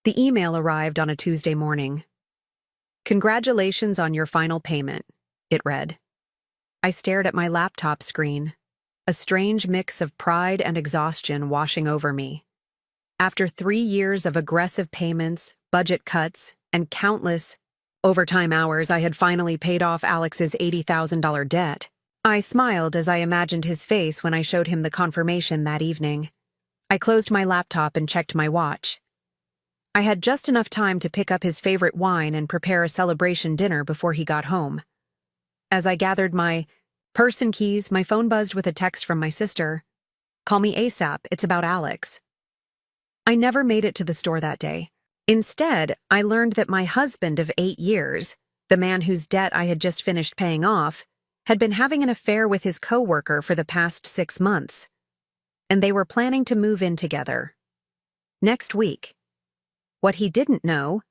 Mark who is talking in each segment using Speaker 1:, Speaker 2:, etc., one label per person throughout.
Speaker 1: The email arrived on a Tuesday morning. "Congratulations on your final payment," it read. I stared at my laptop screen, a strange mix of pride and exhaustion washing over me. After 3 years of aggressive payments, budget cuts, and countless overtime hours, I had finally paid off Alex's $80,000 debt. I smiled as I imagined his face when I showed him the confirmation that evening. I closed my laptop and checked my watch. I had just enough time to pick up his favorite wine and prepare a celebration dinner before he got home. As I gathered my purse and keys, my phone buzzed with a text from my sister. "Call me ASAP, it's about Alex." I never made it to the store that day. Instead, I learned that my husband of 8 years, the man whose debt I had just finished paying off, had been having an affair with his coworker for the past 6 months, and they were planning to move in together next week. What he didn't know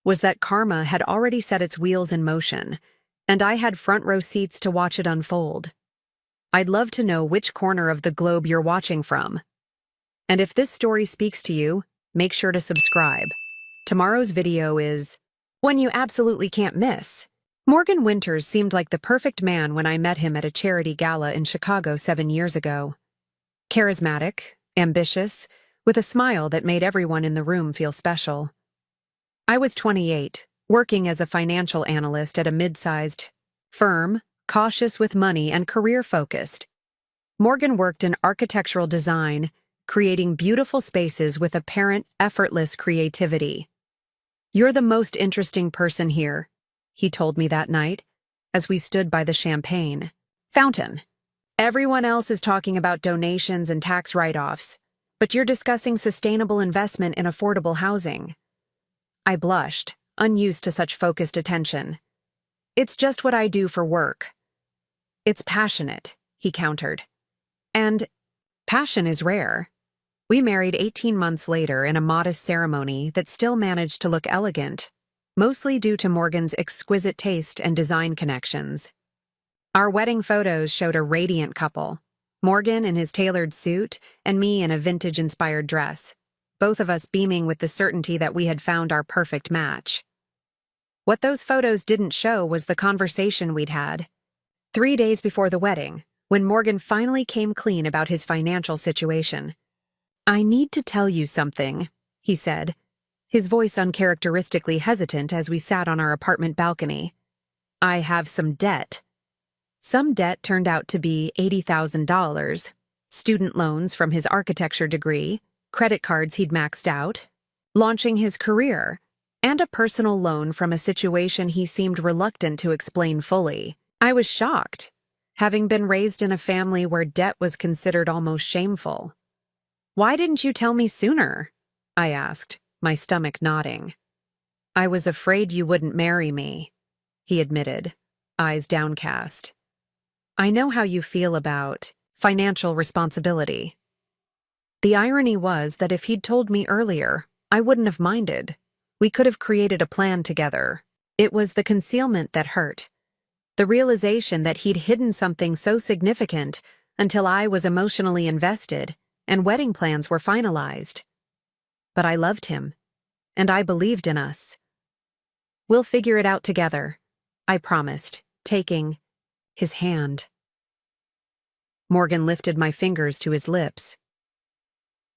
Speaker 1: was that karma had already set its wheels in motion, and I had front row seats to watch it unfold. I'd love to know which corner of the globe you're watching from. And if this story speaks to you, make sure to subscribe. Tomorrow's video is one you absolutely can't miss. Morgan Winters seemed like the perfect man when I met him at a charity gala in Chicago 7 years ago. Charismatic, ambitious, with a smile that made everyone in the room feel special. I was 28, working as a financial analyst at a mid-sized firm, cautious with money and career-focused. Morgan worked in architectural design, creating beautiful spaces with apparent, effortless creativity. "You're the most interesting person here," he told me that night, as we stood by the champagne fountain. "Everyone else is talking about donations and tax write-offs, but you're discussing sustainable investment in affordable housing." I blushed, unused to such focused attention. "It's just what I do for work." "It's passionate," he countered. "And passion is rare." We married 18 months later in a modest ceremony that still managed to look elegant, mostly due to Morgan's exquisite taste and design connections. Our wedding photos showed a radiant couple, Morgan in his tailored suit and me in a vintage-inspired dress, both of us beaming with the certainty that we had found our perfect match. What those photos didn't show was the conversation we'd had. 3 days before the wedding, when Morgan finally came clean about his financial situation. "I need to tell you something," he said, his voice uncharacteristically hesitant as we sat on our apartment balcony. "I have some debt." Some debt turned out to be $80,000, student loans from his architecture degree, credit cards he'd maxed out, launching his career, and a personal loan from a situation he seemed reluctant to explain fully. I was shocked, having been raised in a family where debt was considered almost shameful. "Why didn't you tell me sooner?" I asked, my stomach nodding. "I was afraid you wouldn't marry me," he admitted, eyes downcast. "I know how you feel about financial responsibility." The irony was that if he'd told me earlier, I wouldn't have minded. We could have created a plan together. It was the concealment that hurt. The realization that he'd hidden something so significant until I was emotionally invested and wedding plans were finalized. But I loved him, and I believed in us. "We'll figure it out together," I promised, taking his hand. Morgan lifted my fingers to his lips.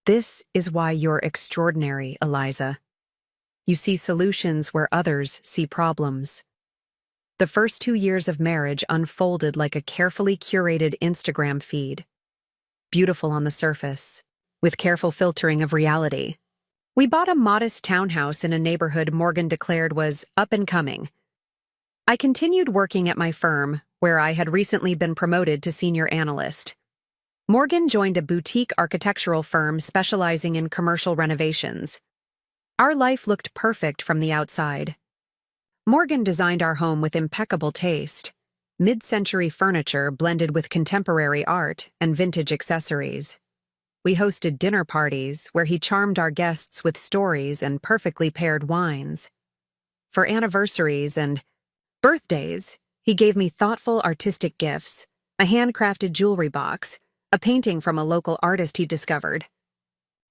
Speaker 1: "This is why you're extraordinary, Eliza. You see solutions where others see problems." The first 2 years of marriage unfolded like a carefully curated Instagram feed. Beautiful on the surface, with careful filtering of reality. We bought a modest townhouse in a neighborhood Morgan declared was up and coming. I continued working at my firm, where I had recently been promoted to senior analyst. Morgan joined a boutique architectural firm specializing in commercial renovations. Our life looked perfect from the outside. Morgan designed our home with impeccable taste, mid-century furniture blended with contemporary art and vintage accessories. We hosted dinner parties where he charmed our guests with stories and perfectly paired wines. For anniversaries and birthdays, he gave me thoughtful artistic gifts, a handcrafted jewelry box, a painting from a local artist he discovered.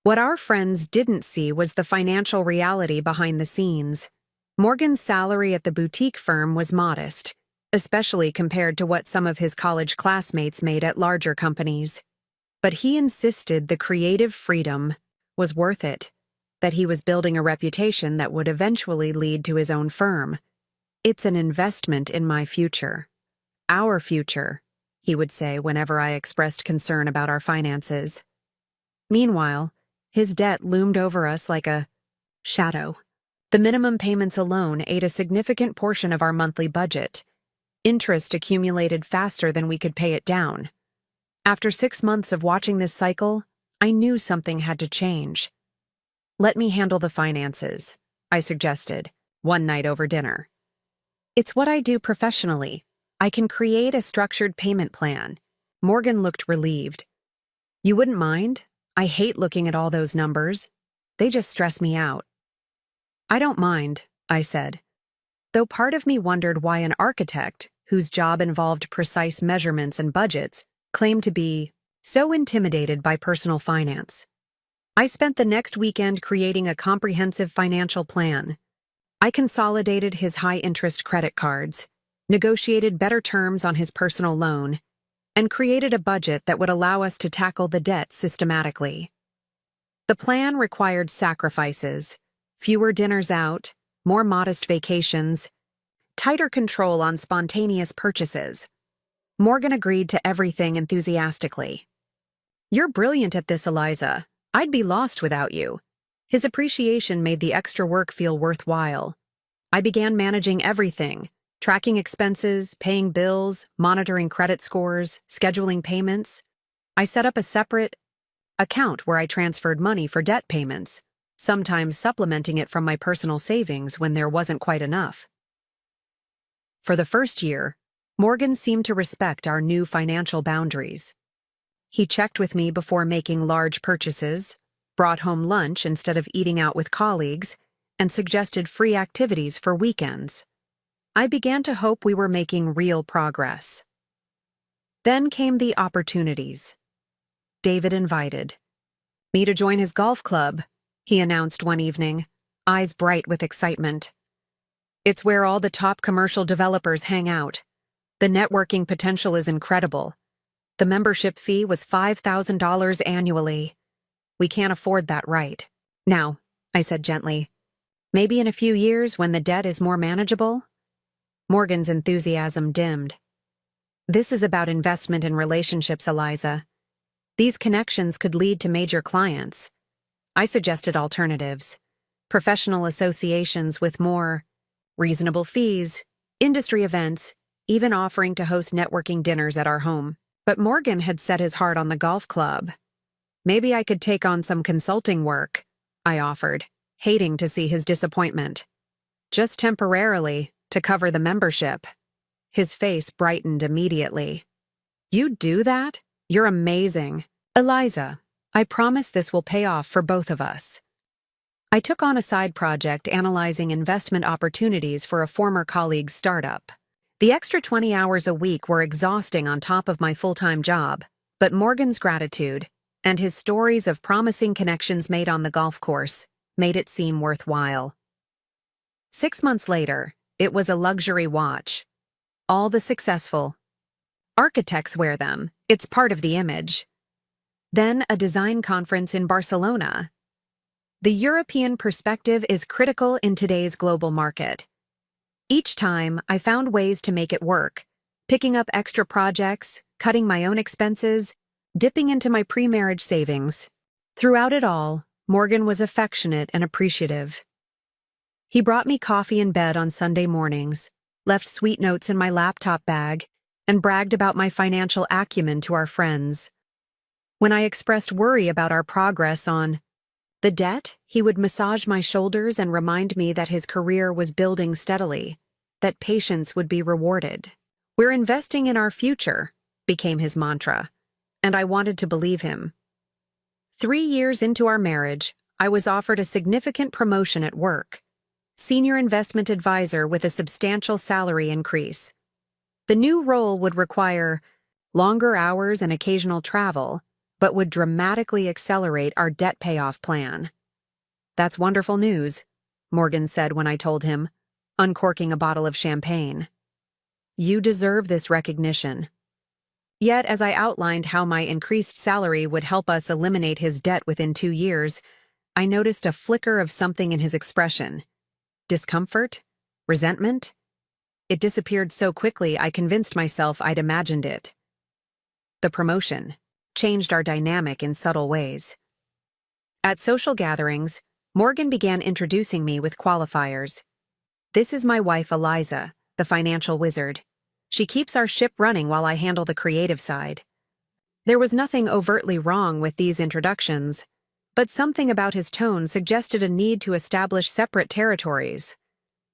Speaker 1: What our friends didn't see was the financial reality behind the scenes. Morgan's salary at the boutique firm was modest, especially compared to what some of his college classmates made at larger companies. But he insisted the creative freedom was worth it, that he was building a reputation that would eventually lead to his own firm. "It's an investment in my future. Our future," he would say whenever I expressed concern about our finances. Meanwhile, his debt loomed over us like a shadow. The minimum payments alone ate a significant portion of our monthly budget. Interest accumulated faster than we could pay it down. After 6 months of watching this cycle, I knew something had to change. "Let me handle the finances," I suggested, one night over dinner. "It's what I do professionally. I can create a structured payment plan." Morgan looked relieved. "You wouldn't mind? I hate looking at all those numbers. They just stress me out." "I don't mind," I said, though part of me wondered why an architect, whose job involved precise measurements and budgets, claimed to be so intimidated by personal finance. I spent the next weekend creating a comprehensive financial plan. I consolidated his high-interest credit cards, negotiated better terms on his personal loan, and created a budget that would allow us to tackle the debt systematically. The plan required sacrifices, fewer dinners out, more modest vacations, tighter control on spontaneous purchases. Morgan agreed to everything enthusiastically. "You're brilliant at this, Eliza. I'd be lost without you." His appreciation made the extra work feel worthwhile. I began managing everything, tracking expenses, paying bills, monitoring credit scores, scheduling payments. I set up a separate account where I transferred money for debt payments, sometimes supplementing it from my personal savings when there wasn't quite enough. For the first year, Morgan seemed to respect our new financial boundaries. He checked with me before making large purchases, brought home lunch instead of eating out with colleagues, and suggested free activities for weekends. I began to hope we were making real progress. Then came the opportunities. David invited me to join his golf club, he announced one evening, eyes bright with excitement. "It's where all the top commercial developers hang out. The networking potential is incredible. The membership fee was $5,000 annually. We can't afford that right now," I said gently. "Maybe in a few years when the debt is more manageable?" Morgan's enthusiasm dimmed. "This is about investment in relationships, Eliza. These connections could lead to major clients." I suggested alternatives. Professional associations with more reasonable fees, industry events, even offering to host networking dinners at our home. But Morgan had set his heart on the golf club. "Maybe I could take on some consulting work," I offered, hating to see his disappointment. "Just temporarily, to cover the membership." His face brightened immediately. "You do that? You're amazing. Eliza, I promise this will pay off for both of us." I took on a side project analyzing investment opportunities for a former colleague's startup. The extra 20 hours a week were exhausting on top of my full-time job, but Morgan's gratitude and his stories of promising connections made on the golf course made it seem worthwhile. 6 months later, it was a luxury watch. All the successful architects wear them. It's part of the image. Then a design conference in Barcelona. The European perspective is critical in today's global market. Each time, I found ways to make it work, picking up extra projects, cutting my own expenses, dipping into my pre-marriage savings. Throughout it all, Morgan was affectionate and appreciative. He brought me coffee in bed on Sunday mornings, left sweet notes in my laptop bag, and bragged about my financial acumen to our friends. When I expressed worry about our progress on the debt, he would massage my shoulders and remind me that his career was building steadily, that patience would be rewarded. "We're investing in our future," became his mantra, and I wanted to believe him. 3 years into our marriage, I was offered a significant promotion at work, senior investment advisor with a substantial salary increase. The new role would require longer hours and occasional travel, but would dramatically accelerate our debt payoff plan. "That's wonderful news," Morgan said when I told him, uncorking a bottle of champagne. "You deserve this recognition." Yet, as I outlined how my increased salary would help us eliminate his debt within 2 years, I noticed a flicker of something in his expression. Discomfort? Resentment? It disappeared so quickly I convinced myself I'd imagined it. The promotion changed our dynamic in subtle ways. At social gatherings, Morgan began introducing me with qualifiers. "This is my wife Eliza, the financial wizard. She keeps our ship running while I handle the creative side." There was nothing overtly wrong with these introductions, but something about his tone suggested a need to establish separate territories,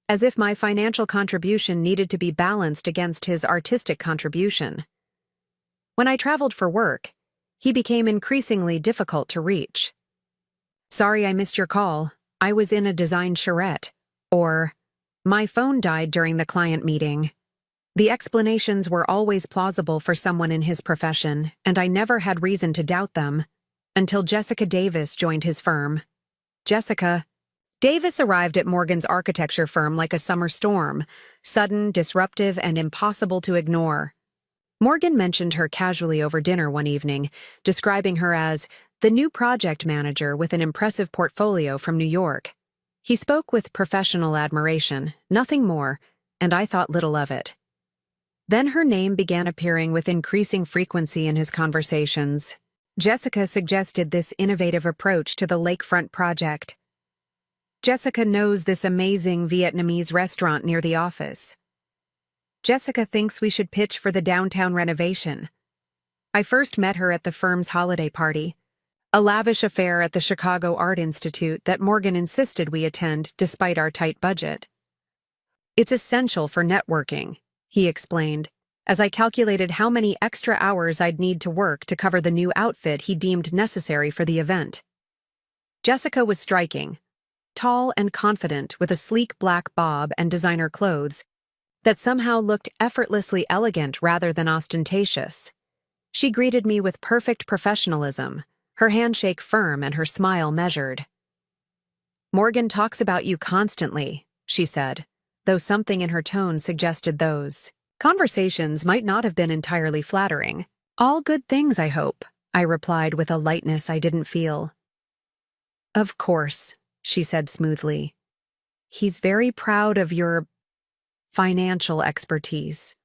Speaker 1: as if my financial contribution needed to be balanced against his artistic contribution. When I traveled for work, he became increasingly difficult to reach. "Sorry I missed your call. I was in a design charrette," or "My phone died during the client meeting." The explanations were always plausible for someone in his profession, and I never had reason to doubt them, until Jessica Davis joined his firm. Jessica Davis arrived at Morgan's architecture firm like a summer storm, sudden, disruptive, and impossible to ignore. Morgan mentioned her casually over dinner one evening, describing her as the new project manager with an impressive portfolio from New York. He spoke with professional admiration, nothing more, and I thought little of it. Then her name began appearing with increasing frequency in his conversations. Jessica suggested this innovative approach to the lakefront project. "Jessica knows this amazing Vietnamese restaurant near the office. Jessica thinks we should pitch for the downtown renovation." I first met her at the firm's holiday party, a lavish affair at the Chicago Art Institute that Morgan insisted we attend despite our tight budget. "It's essential for networking," he explained, as I calculated how many extra hours I'd need to work to cover the new outfit he deemed necessary for the event. Jessica was striking, tall and confident with a sleek black bob and designer clothes that somehow looked effortlessly elegant rather than ostentatious. She greeted me with perfect professionalism, her handshake firm and her smile measured. "Morgan talks about you constantly," she said, though something in her tone suggested those conversations might not have been entirely flattering. "All good things, I hope," I replied with a lightness I didn't feel. "Of course," she said smoothly. "He's very proud of your financial expertise."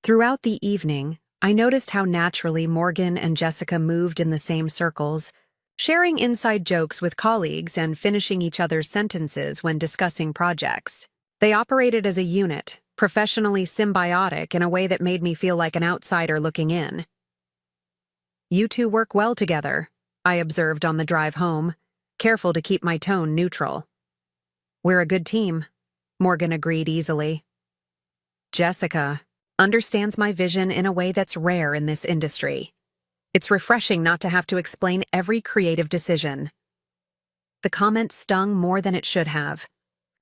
Speaker 1: Throughout the evening, I noticed how naturally Morgan and Jessica moved in the same circles, sharing inside jokes with colleagues and finishing each other's sentences when discussing projects. They operated as a unit, professionally symbiotic in a way that made me feel like an outsider looking in. "You two work well together," I observed on the drive home, careful to keep my tone neutral. "We're a good team," Morgan agreed easily. "Jessica understands my vision in a way that's rare in this industry. It's refreshing not to have to explain every creative decision." The comment stung more than it should have.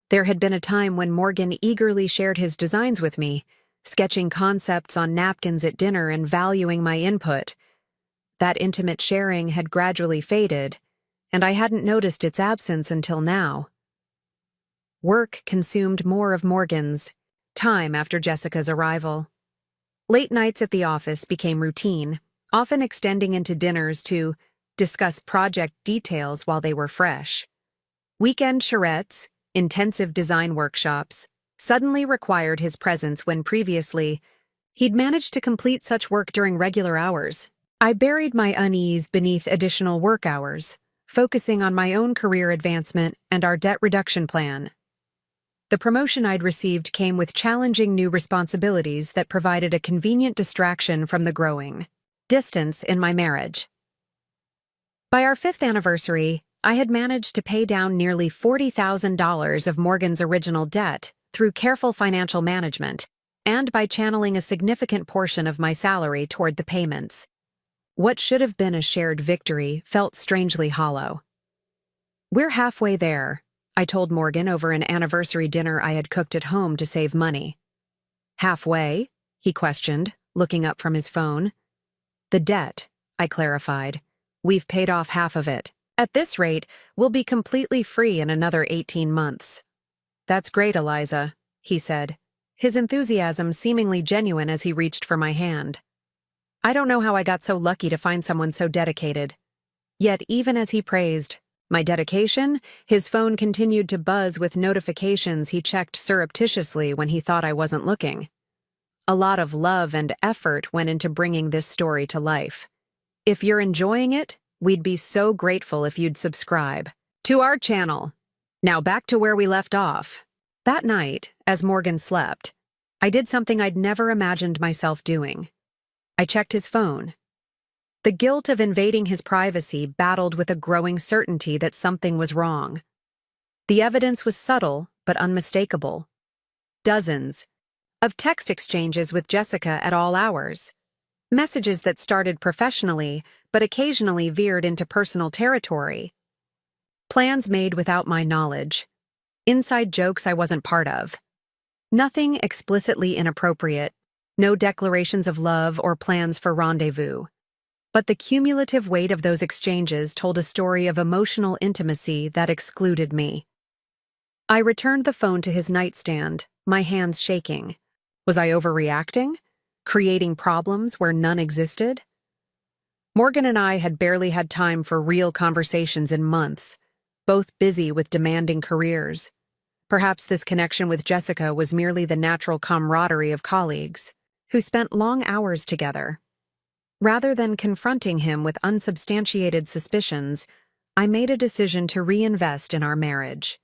Speaker 1: There had been a time when Morgan eagerly shared his designs with me, sketching concepts on napkins at dinner and valuing my input. That intimate sharing had gradually faded, and I hadn't noticed its absence until now. Work consumed more of Morgan's time after Jessica's arrival. Late nights at the office became routine, often extending into dinners to discuss project details while they were fresh. Weekend charrettes, intensive design workshops, suddenly required his presence when previously he'd managed to complete such work during regular hours. I buried my unease beneath additional work hours, focusing on my own career advancement and our debt reduction plan. The promotion I'd received came with challenging new responsibilities that provided a convenient distraction from the growing distance in my marriage. By our 5th anniversary, I had managed to pay down nearly $40,000 of Morgan's original debt through careful financial management and by channeling a significant portion of my salary toward the payments. What should have been a shared victory felt strangely hollow. "We're halfway there," I told Morgan over an anniversary dinner I had cooked at home to save money. "Halfway?" he questioned, looking up from his phone. "The debt," I clarified. "We've paid off half of it. At this rate, we'll be completely free in another 18 months. "That's great, Eliza," he said, his enthusiasm seemingly genuine as he reached for my hand. I don't know how I got so lucky to find someone so dedicated. Yet even as he praised my dedication, his phone continued to buzz with notifications he checked surreptitiously when he thought I wasn't looking. A lot of love and effort went into bringing this story to life. If you're enjoying it, we'd be so grateful if you'd subscribe to our channel. Now back to where we left off. That night, as Morgan slept, I did something I'd never imagined myself doing. I checked his phone. The guilt of invading his privacy battled with a growing certainty that something was wrong. The evidence was subtle but unmistakable. Dozens of text exchanges with Jessica at all hours. Messages that started professionally but occasionally veered into personal territory. Plans made without my knowledge. Inside jokes I wasn't part of. Nothing explicitly inappropriate. No declarations of love or plans for rendezvous. But the cumulative weight of those exchanges told a story of emotional intimacy that excluded me. I returned the phone to his nightstand, my hands shaking. Was I overreacting? Creating problems where none existed? Morgan and I had barely had time for real conversations in months, both busy with demanding careers. Perhaps this connection with Jessica was merely the natural camaraderie of colleagues, who spent long hours together. Rather than confronting him with unsubstantiated suspicions, I made a decision to reinvest in our marriage.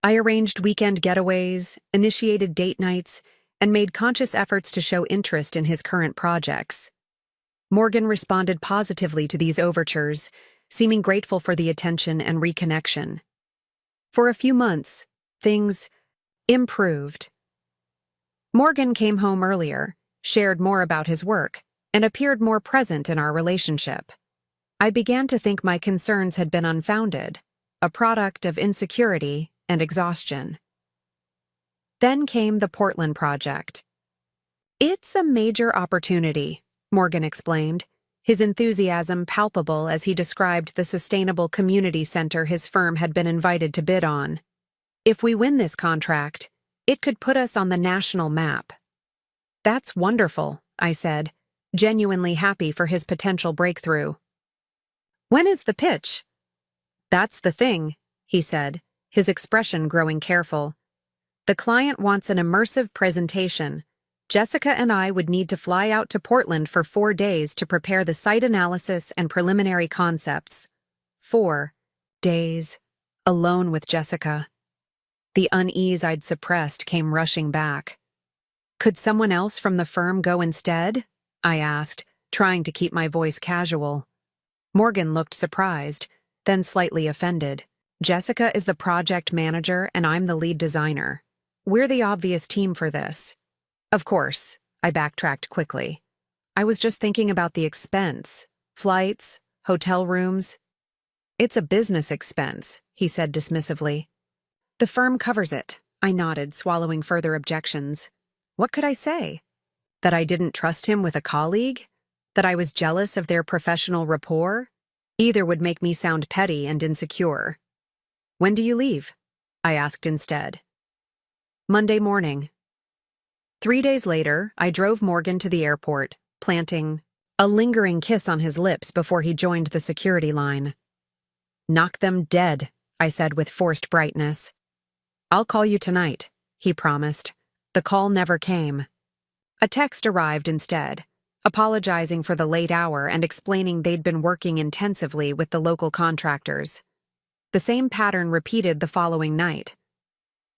Speaker 1: I arranged weekend getaways, initiated date nights, and made conscious efforts to show interest in his current projects. Morgan responded positively to these overtures, seeming grateful for the attention and reconnection. For a few months, things improved. Morgan came home earlier, shared more about his work, and appeared more present in our relationship. I began to think my concerns had been unfounded, a product of insecurity and exhaustion. Then came the Portland project. "It's a major opportunity," Morgan explained, his enthusiasm palpable as he described the sustainable community center his firm had been invited to bid on. "If we win this contract, it could put us on the national map." "That's wonderful," I said, genuinely happy for his potential breakthrough. "When is the pitch?" "That's the thing," he said, his expression growing careful. "The client wants an immersive presentation. Jessica and I would need to fly out to Portland for 4 days to prepare the site analysis and preliminary concepts. 4 days, alone with Jessica. The unease I'd suppressed came rushing back. "Could someone else from the firm go instead?" I asked, trying to keep my voice casual. Morgan looked surprised, then slightly offended. "Jessica is the project manager and I'm the lead designer. We're the obvious team for this." "Of course," I backtracked quickly. "I was just thinking about the expense. Flights, hotel rooms." "It's a business expense," he said dismissively. "The firm covers it," I nodded, swallowing further objections. What could I say? That I didn't trust him with a colleague? That I was jealous of their professional rapport? Either would make me sound petty and insecure. "When do you leave?" I asked instead. "Monday morning." 3 days later, I drove Morgan to the airport, planting a lingering kiss on his lips before he joined the security line. "Knock them dead," I said with forced brightness. "I'll call you tonight," he promised. The call never came. A text arrived instead, apologizing for the late hour and explaining they'd been working intensively with the local contractors. The same pattern repeated the following night.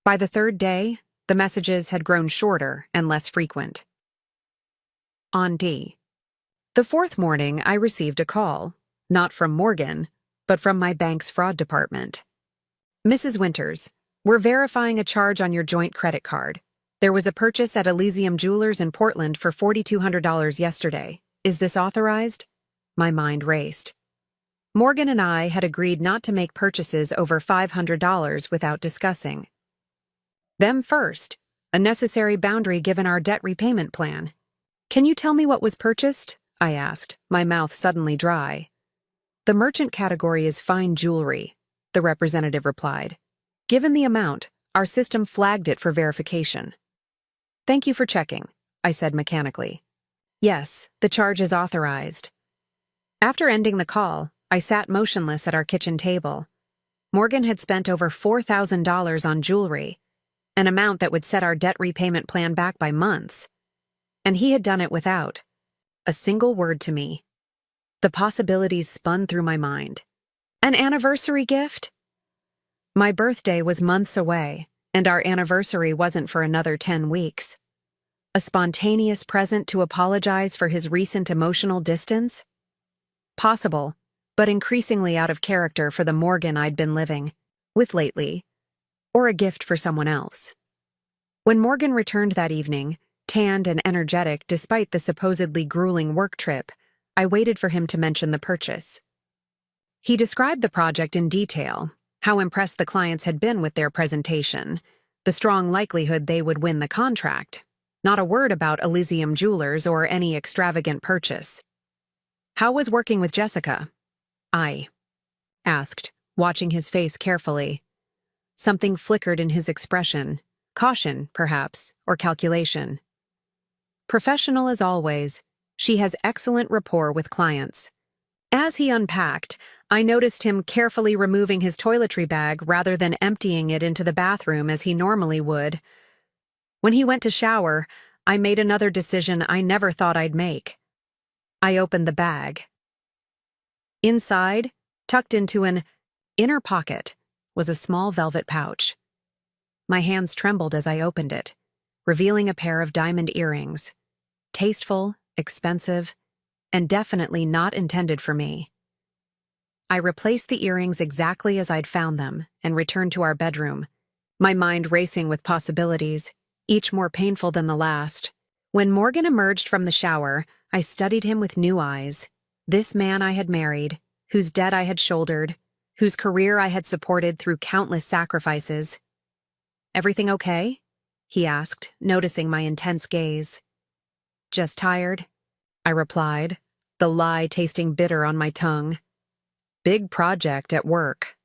Speaker 1: By the 3rd day, the messages had grown shorter and less frequent. On D. The 4th morning, I received a call, not from Morgan, but from my bank's fraud department. "Mrs. Winters, we're verifying a charge on your joint credit card. There was a purchase at Elysium Jewelers in Portland for $4,200 yesterday. Is this authorized?" My mind raced. Morgan and I had agreed not to make purchases over $500 without discussing them first, a necessary boundary given our debt repayment plan. "Can you tell me what was purchased?" I asked, my mouth suddenly dry. The merchant category is fine jewelry, the representative replied. Given the amount, our system flagged it for verification. Thank you for checking, I said mechanically. Yes, the charge is authorized. After ending the call, I sat motionless at our kitchen table. Morgan had spent over $4,000 on jewelry, an amount that would set our debt repayment plan back by months. And he had done it without a single word to me. The possibilities spun through my mind. An anniversary gift? My birthday was months away, and our anniversary wasn't for another 10 weeks. A spontaneous present to apologize for his recent emotional distance? Possible, but increasingly out of character for the Morgan I'd been living with lately, or a gift for someone else. When Morgan returned that evening, tanned and energetic despite the supposedly grueling work trip, I waited for him to mention the purchase. He described the project in detail, how impressed the clients had been with their presentation, the strong likelihood they would win the contract. Not a word about Elysium Jewelers or any extravagant purchase. How was working with Jessica? I asked, watching his face carefully. Something flickered in his expression, caution, perhaps, or calculation. Professional as always, she has excellent rapport with clients. As he unpacked, I noticed him carefully removing his toiletry bag rather than emptying it into the bathroom as he normally would. When he went to shower, I made another decision I never thought I'd make. I opened the bag. Inside, tucked into an inner pocket, was a small velvet pouch. My hands trembled as I opened it, revealing a pair of diamond earrings. Tasteful, expensive, and definitely not intended for me. I replaced the earrings exactly as I'd found them and returned to our bedroom, my mind racing with possibilities, each more painful than the last. When Morgan emerged from the shower, I studied him with new eyes. This man I had married, whose debt I had shouldered, whose career I had supported through countless sacrifices. "Everything okay?" he asked, noticing my intense gaze. "Just tired," I replied, the lie tasting bitter on my tongue. Big project at work.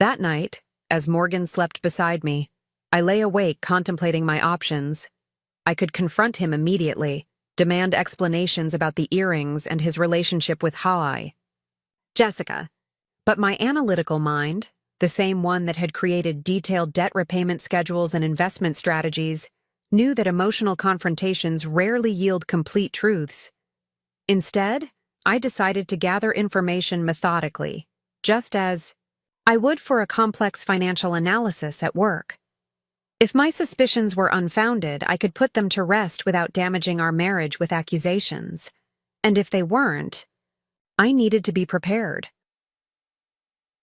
Speaker 1: That night, as Morgan slept beside me, I lay awake contemplating my options. I could confront him immediately, demand explanations about the earrings and his relationship with Jessica. But my analytical mind, the same one that had created detailed debt repayment schedules and investment strategies, knew that emotional confrontations rarely yield complete truths. Instead, I decided to gather information methodically, just as I would for a complex financial analysis at work. If my suspicions were unfounded, I could put them to rest without damaging our marriage with accusations. And if they weren't, I needed to be prepared.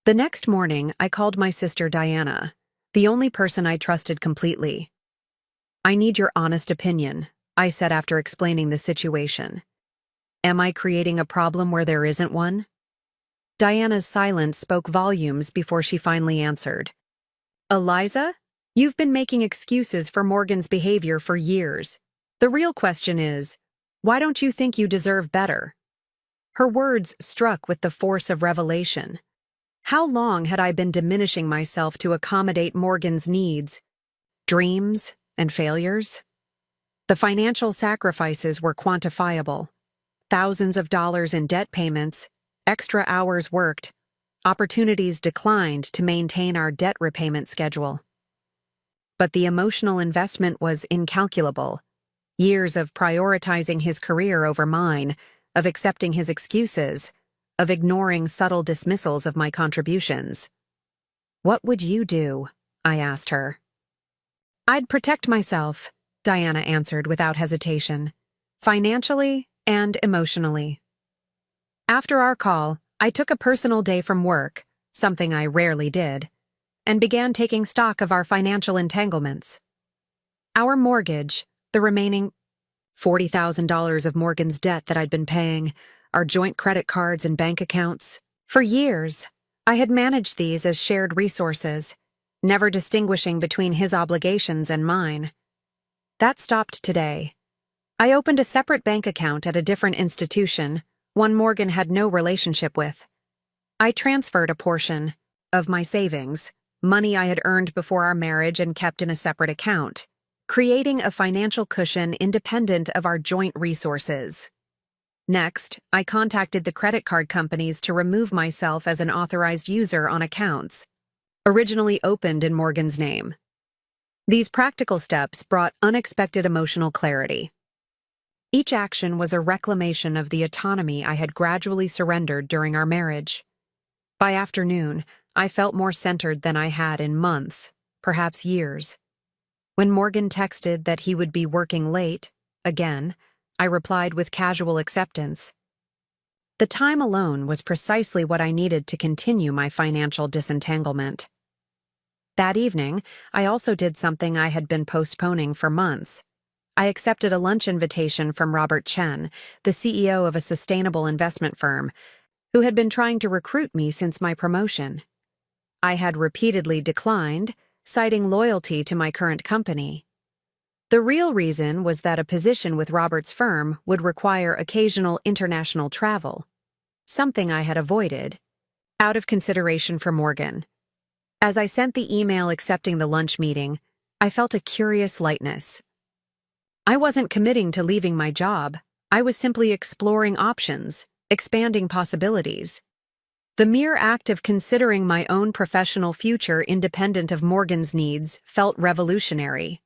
Speaker 1: The next morning, I called my sister Diana, the only person I trusted completely. "I need your honest opinion," I said after explaining the situation. "Am I creating a problem where there isn't one?" Diana's silence spoke volumes before she finally answered. "Eliza, you've been making excuses for Morgan's behavior for years. The real question is, why don't you think you deserve better?" Her words struck with the force of revelation. How long had I been diminishing myself to accommodate Morgan's needs, dreams, and failures? The financial sacrifices were quantifiable. Thousands of dollars in debt payments, extra hours worked, opportunities declined to maintain our debt repayment schedule. But the emotional investment was incalculable. Years of prioritizing his career over mine, of accepting his excuses, of ignoring subtle dismissals of my contributions. "What would you do?" I asked her. "I'd protect myself," Diana answered without hesitation, "financially and emotionally." After our call, I took a personal day from work, something I rarely did, and began taking stock of our financial entanglements. Our mortgage, the remaining $40,000 of Morgan's debt that I'd been paying, our joint credit cards and bank accounts. For years, I had managed these as shared resources, never distinguishing between his obligations and mine. That stopped today. I opened a separate bank account at a different institution, one Morgan had no relationship with. I transferred a portion of my savings, money I had earned before our marriage and kept in a separate account, creating a financial cushion independent of our joint resources. Next, I contacted the credit card companies to remove myself as an authorized user on accounts originally opened in Morgan's name. These practical steps brought unexpected emotional clarity. Each action was a reclamation of the autonomy I had gradually surrendered during our marriage. By afternoon, I felt more centered than I had in months, perhaps years. When Morgan texted that he would be working late, again, I replied with casual acceptance. The time alone was precisely what I needed to continue my financial disentanglement. That evening, I also did something I had been postponing for months. I accepted a lunch invitation from Robert Chen, the CEO of a sustainable investment firm, who had been trying to recruit me since my promotion. I had repeatedly declined, citing loyalty to my current company. The real reason was that a position with Robert's firm would require occasional international travel, something I had avoided, out of consideration for Morgan. As I sent the email accepting the lunch meeting, I felt a curious lightness. I wasn't committing to leaving my job. I was simply exploring options, expanding possibilities. The mere act of considering my own professional future independent of Morgan's needs felt revolutionary.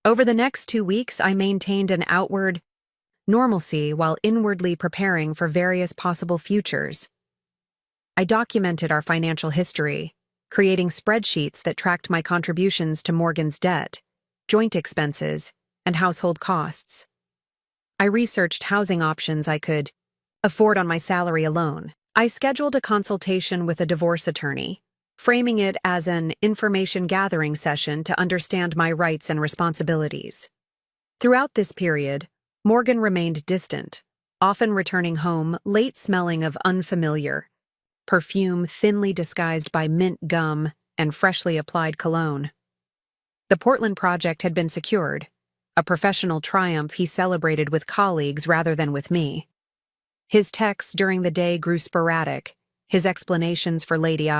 Speaker 1: Over the next 2 weeks, I maintained an outward normalcy while inwardly preparing for various possible futures. I documented our financial history, creating spreadsheets that tracked my contributions to Morgan's debt, joint expenses, and household costs. I researched housing options I could afford on my salary alone. I scheduled a consultation with a divorce attorney, framing it as an information-gathering session to understand my rights and responsibilities. Throughout this period, Morgan remained distant, often returning home late smelling of unfamiliar perfume thinly disguised by mint gum and freshly applied cologne. The Portland project had been secured, a professional triumph he celebrated with colleagues rather than with me. His texts during the day grew sporadic, his explanations for Lady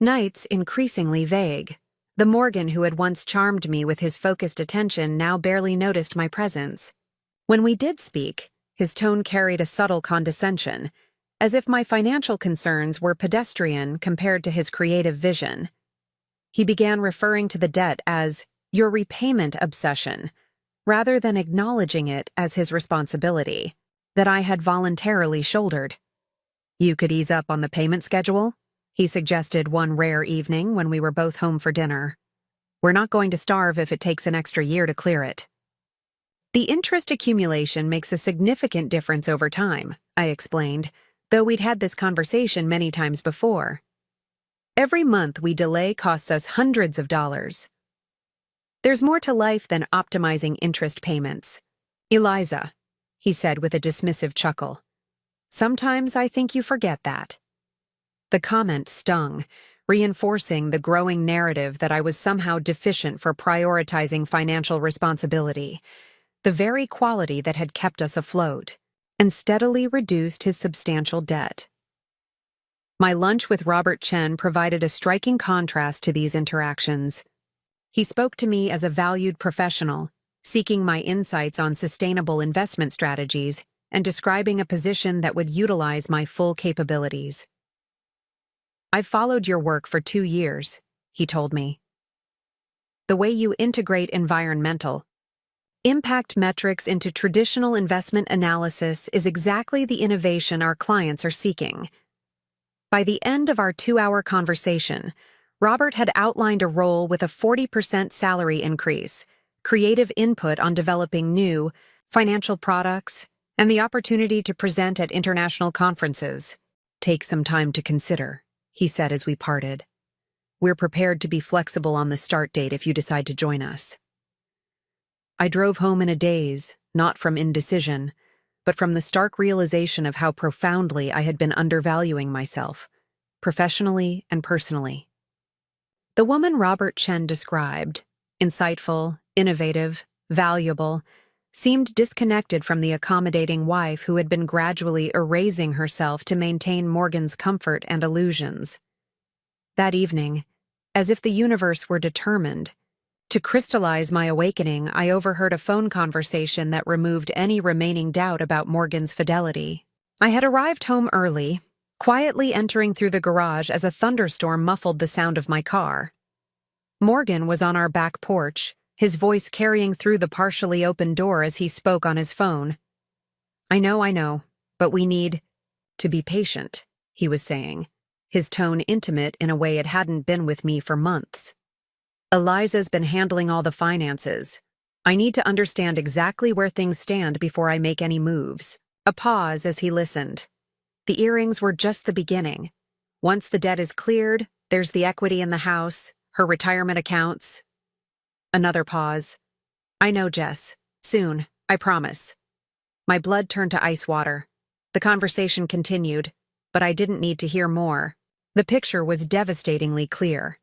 Speaker 1: nights increasingly vague. The Morgan who had once charmed me with his focused attention now barely noticed my presence. When we did speak, his tone carried a subtle condescension, as if my financial concerns were pedestrian compared to his creative vision. He began referring to the debt as your repayment obsession, rather than acknowledging it as his responsibility, that I had voluntarily shouldered. You could ease up on the payment schedule, he suggested one rare evening when we were both home for dinner. We're not going to starve if it takes an extra year to clear it. The interest accumulation makes a significant difference over time, I explained, though we'd had this conversation many times before. Every month we delay costs us hundreds of dollars. There's more to life than optimizing interest payments. Eliza, he said with a dismissive chuckle. Sometimes I think you forget that. The comment stung, reinforcing the growing narrative that I was somehow deficient for prioritizing financial responsibility, the very quality that had kept us afloat, and steadily reduced his substantial debt. My lunch with Robert Chen provided a striking contrast to these interactions. He spoke to me as a valued professional, seeking my insights on sustainable investment strategies and describing a position that would utilize my full capabilities. I've followed your work for 2 years, he told me. The way you integrate environmental impact metrics into traditional investment analysis is exactly the innovation our clients are seeking. By the end of our 2-hour conversation, Robert had outlined a role with a 40% salary increase, creative input on developing new financial products, and the opportunity to present at international conferences. Take some time to consider, he said as we parted. We're prepared to be flexible on the start date if you decide to join us. I drove home in a daze, not from indecision, but from the stark realization of how profoundly I had been undervaluing myself, professionally and personally. The woman Robert Chen described, insightful, innovative, valuable, seemed disconnected from the accommodating wife who had been gradually erasing herself to maintain Morgan's comfort and illusions. That evening, as if the universe were determined to crystallize my awakening, I overheard a phone conversation that removed any remaining doubt about Morgan's fidelity. I had arrived home early, quietly entering through the garage as a thunderstorm muffled the sound of my car. Morgan was on our back porch, his voice carrying through the partially open door as he spoke on his phone. I know, but we need to be patient," he was saying, his tone intimate in a way it hadn't been with me for months. "Eliza's been handling all the finances. I need to understand exactly where things stand before I make any moves." A pause as he listened. The earrings were just the beginning. Once the debt is cleared, there's the equity in the house, her retirement accounts. Another pause. "I know, Jess. Soon, I promise." My blood turned to ice water. The conversation continued, but I didn't need to hear more. The picture was devastatingly clear.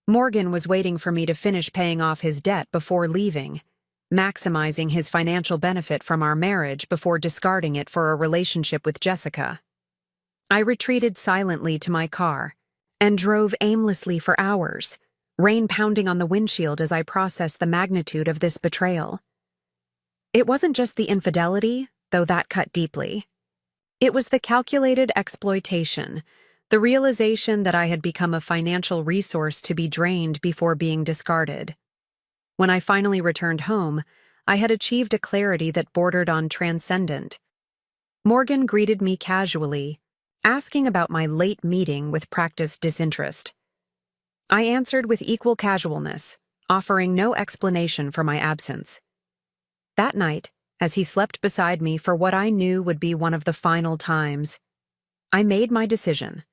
Speaker 1: Morgan was waiting for me to finish paying off his debt before leaving, maximizing his financial benefit from our marriage before discarding it for a relationship with Jessica. I retreated silently to my car and drove aimlessly for hours, rain pounding on the windshield as I processed the magnitude of this betrayal. It wasn't just the infidelity, though that cut deeply. It was the calculated exploitation, the realization that I had become a financial resource to be drained before being discarded. When I finally returned home, I had achieved a clarity that bordered on transcendent. Morgan greeted me casually, asking about my late meeting with practiced disinterest. I answered with equal casualness, offering no explanation for my absence. That night, as he slept beside me for what I knew would be one of the final times, I made my decision.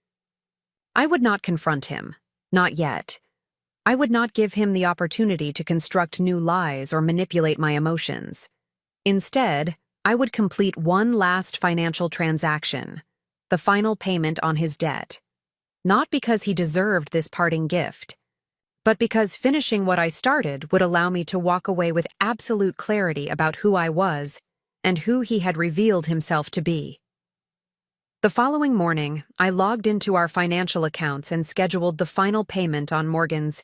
Speaker 1: I would not confront him, not yet. I would not give him the opportunity to construct new lies or manipulate my emotions. Instead, I would complete one last financial transaction, the final payment on his debt. Not because he deserved this parting gift, but because finishing what I started would allow me to walk away with absolute clarity about who I was and who he had revealed himself to be. The following morning, I logged into our financial accounts and scheduled the final payment on Morgan's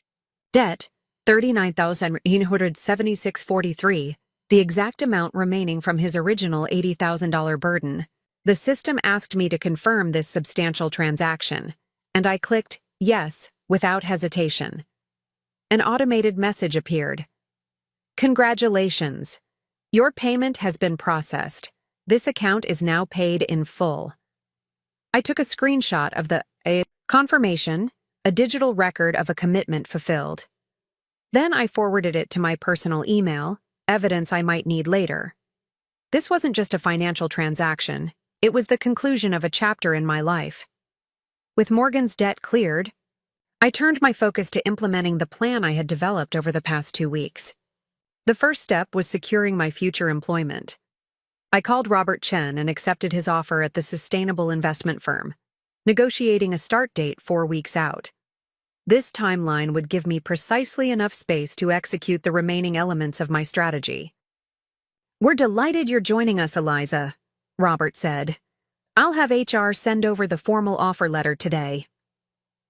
Speaker 1: debt, $39,876.43, the exact amount remaining from his original $80,000 burden. The system asked me to confirm this substantial transaction, and I clicked yes without hesitation. An automated message appeared. "Congratulations. Your payment has been processed. This account is now paid in full." I took a screenshot of the confirmation, a digital record of a commitment fulfilled. Then I forwarded it to my personal email, evidence I might need later. This wasn't just a financial transaction, it was the conclusion of a chapter in my life. With Morgan's debt cleared, I turned my focus to implementing the plan I had developed over the past 2 weeks. The first step was securing my future employment. I called Robert Chen and accepted his offer at the sustainable investment firm, negotiating a start date 4 weeks out. This timeline would give me precisely enough space to execute the remaining elements of my strategy. "We're delighted you're joining us, Eliza," Robert said. "I'll have HR send over the formal offer letter today."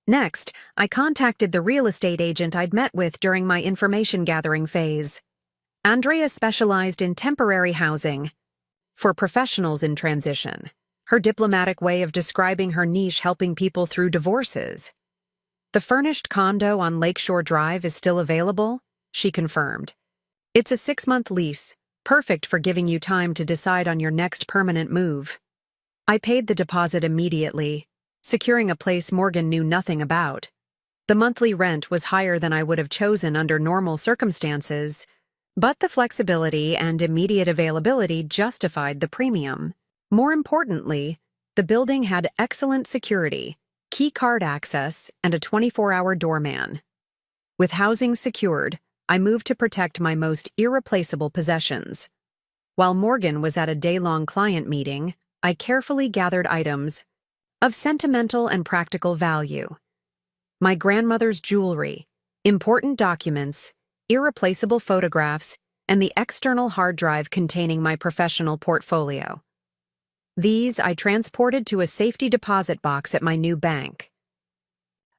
Speaker 1: Next, I contacted the real estate agent I'd met with during my information gathering phase. Andrea specialized in temporary housing for professionals in transition, her diplomatic way of describing her niche helping people through divorces. "The furnished condo on Lakeshore Drive is still available," she confirmed. "It's a 6-month lease, perfect for giving you time to decide on your next permanent move." I paid the deposit immediately, securing a place Morgan knew nothing about. The monthly rent was higher than I would have chosen under normal circumstances, but the flexibility and immediate availability justified the premium. More importantly, the building had excellent security, key card access, and a 24-hour doorman. With housing secured, I moved to protect my most irreplaceable possessions. While Morgan was at a day-long client meeting, I carefully gathered items of sentimental and practical value. My grandmother's jewelry, important documents, irreplaceable photographs, and the external hard drive containing my professional portfolio. These I transported to a safety deposit box at my new bank.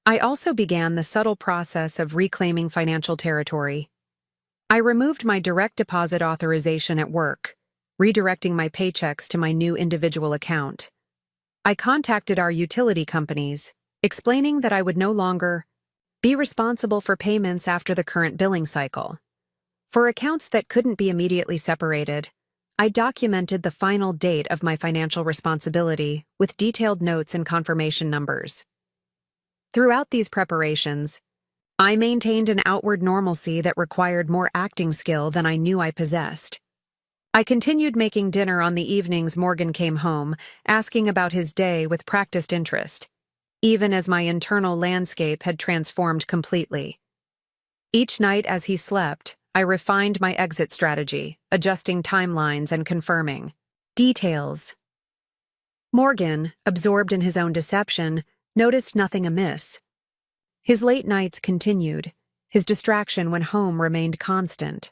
Speaker 1: I also began the subtle process of reclaiming financial territory. I removed my direct deposit authorization at work, redirecting my paychecks to my new individual account. I contacted our utility companies, explaining that I would no longer be responsible for payments after the current billing cycle. For accounts that couldn't be immediately separated, I documented the final date of my financial responsibility with detailed notes and confirmation numbers. Throughout these preparations, I maintained an outward normalcy that required more acting skill than I knew I possessed. I continued making dinner on the evenings Morgan came home, asking about his day with practiced interest, even as my internal landscape had transformed completely. Each night as he slept, I refined my exit strategy, adjusting timelines and confirming details. Morgan, absorbed in his own deception, noticed nothing amiss. His late nights continued. His distraction when home remained constant.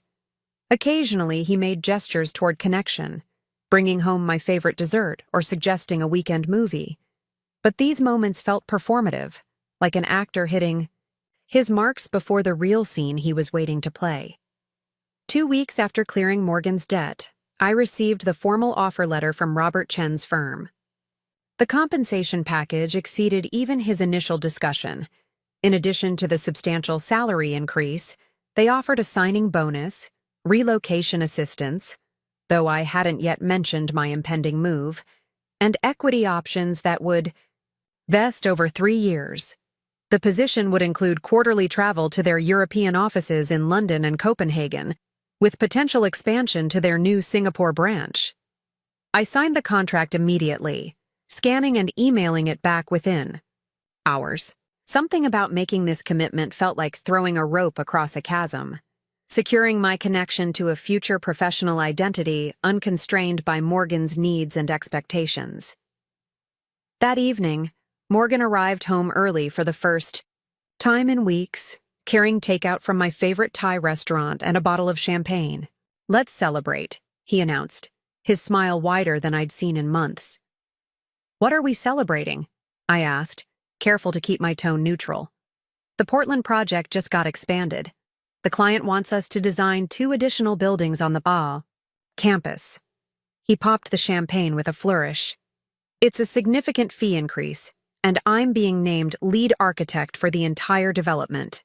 Speaker 1: Occasionally, he made gestures toward connection, bringing home my favorite dessert or suggesting a weekend movie. But these moments felt performative, like an actor hitting his marks before the real scene he was waiting to play. 2 weeks after clearing Morgan's debt, I received the formal offer letter from Robert Chen's firm. The compensation package exceeded even his initial discussion. In addition to the substantial salary increase, they offered a signing bonus, relocation assistance, though I hadn't yet mentioned my impending move, and equity options that would vest over 3 years. The position would include quarterly travel to their European offices in London and Copenhagen, with potential expansion to their new Singapore branch. I signed the contract immediately, scanning and emailing it back within hours. Something about making this commitment felt like throwing a rope across a chasm, securing my connection to a future professional identity unconstrained by Morgan's needs and expectations. That evening, Morgan arrived home early for the first time in weeks, carrying takeout from my favorite Thai restaurant and a bottle of champagne. "Let's celebrate," he announced, his smile wider than I'd seen in months. "What are we celebrating?" I asked, careful to keep my tone neutral. "The Portland project just got expanded. The client wants us to design 2 additional buildings on the campus." He popped the champagne with a flourish. "It's a significant fee increase, and I'm being named lead architect for the entire development."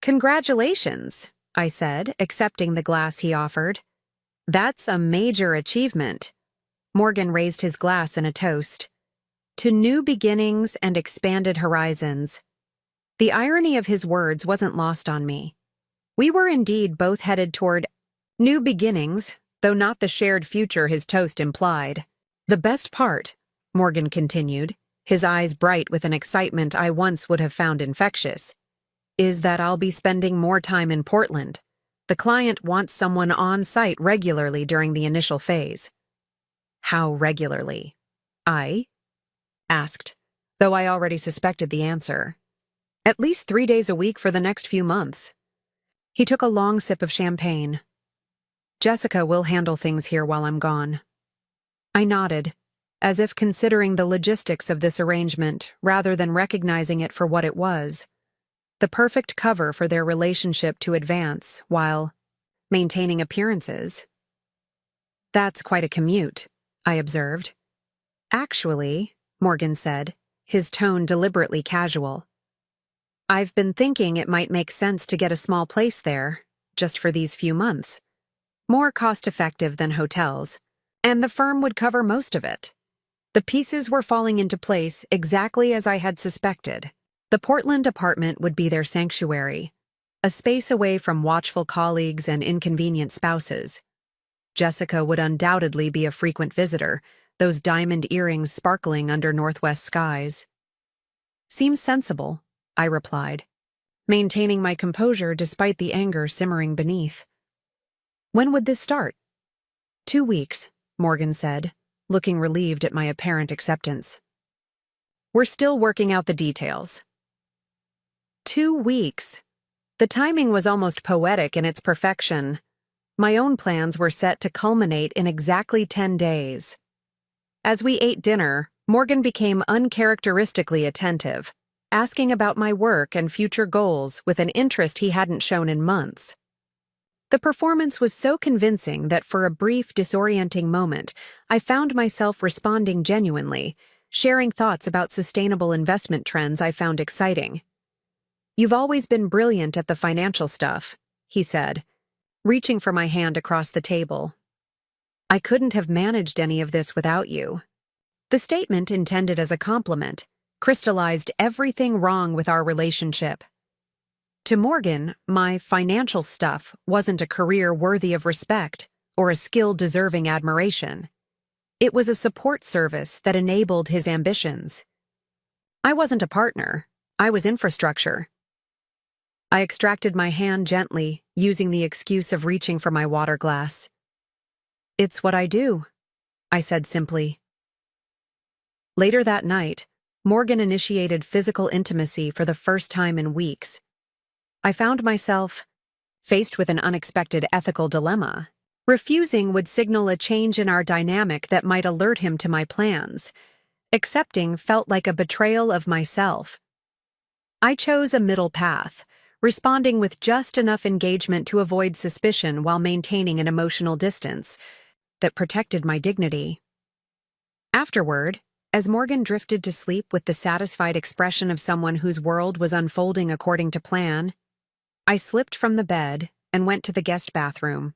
Speaker 1: "Congratulations," I said, accepting the glass he offered. "That's a major achievement." Morgan raised his glass in a toast. "To new beginnings and expanded horizons." The irony of his words wasn't lost on me. We were indeed both headed toward new beginnings, though not the shared future his toast implied. "The best part," Morgan continued, his eyes bright with an excitement I once would have found infectious, "is that I'll be spending more time in Portland. The client wants someone on site regularly during the initial phase." "How regularly?" I asked, though I already suspected the answer. "At least 3 days a week for the next few months." He took a long sip of champagne. "Jessica will handle things here while I'm gone." I nodded, as if considering the logistics of this arrangement rather than recognizing it for what it was. The perfect cover for their relationship to advance while maintaining appearances. "That's quite a commute," I observed. "Actually," Morgan said, his tone deliberately casual, "I've been thinking it might make sense to get a small place there, just for these few months. More cost-effective than hotels, and the firm would cover most of it." The pieces were falling into place exactly as I had suspected. The Portland apartment would be their sanctuary, a space away from watchful colleagues and inconvenient spouses. Jessica would undoubtedly be a frequent visitor, those diamond earrings sparkling under northwest skies. "Seems sensible," I replied, maintaining my composure despite the anger simmering beneath. "When would this start?" 2 weeks, Morgan said, looking relieved at my apparent acceptance. "We're still working out the details." 2 weeks. The timing was almost poetic in its perfection. My own plans were set to culminate in exactly 10 days. As we ate dinner, Morgan became uncharacteristically attentive, asking about my work and future goals with an interest he hadn't shown in months. The performance was so convincing that for a brief, disorienting moment, I found myself responding genuinely, sharing thoughts about sustainable investment trends I found exciting. "You've always been brilliant at the financial stuff," he said, reaching for my hand across the table. "I couldn't have managed any of this without you." The statement, intended as a compliment, crystallized everything wrong with our relationship. To Morgan, my financial stuff wasn't a career worthy of respect or a skill deserving admiration. It was a support service that enabled his ambitions. I wasn't a partner, I was infrastructure. I extracted my hand gently, using the excuse of reaching for my water glass. "It's what I do," I said simply. Later that night, Morgan initiated physical intimacy for the first time in weeks. I found myself faced with an unexpected ethical dilemma. Refusing would signal a change in our dynamic that might alert him to my plans. Accepting felt like a betrayal of myself. I chose a middle path, responding with just enough engagement to avoid suspicion while maintaining an emotional distance that protected my dignity. Afterward, as Morgan drifted to sleep with the satisfied expression of someone whose world was unfolding according to plan, I slipped from the bed and went to the guest bathroom.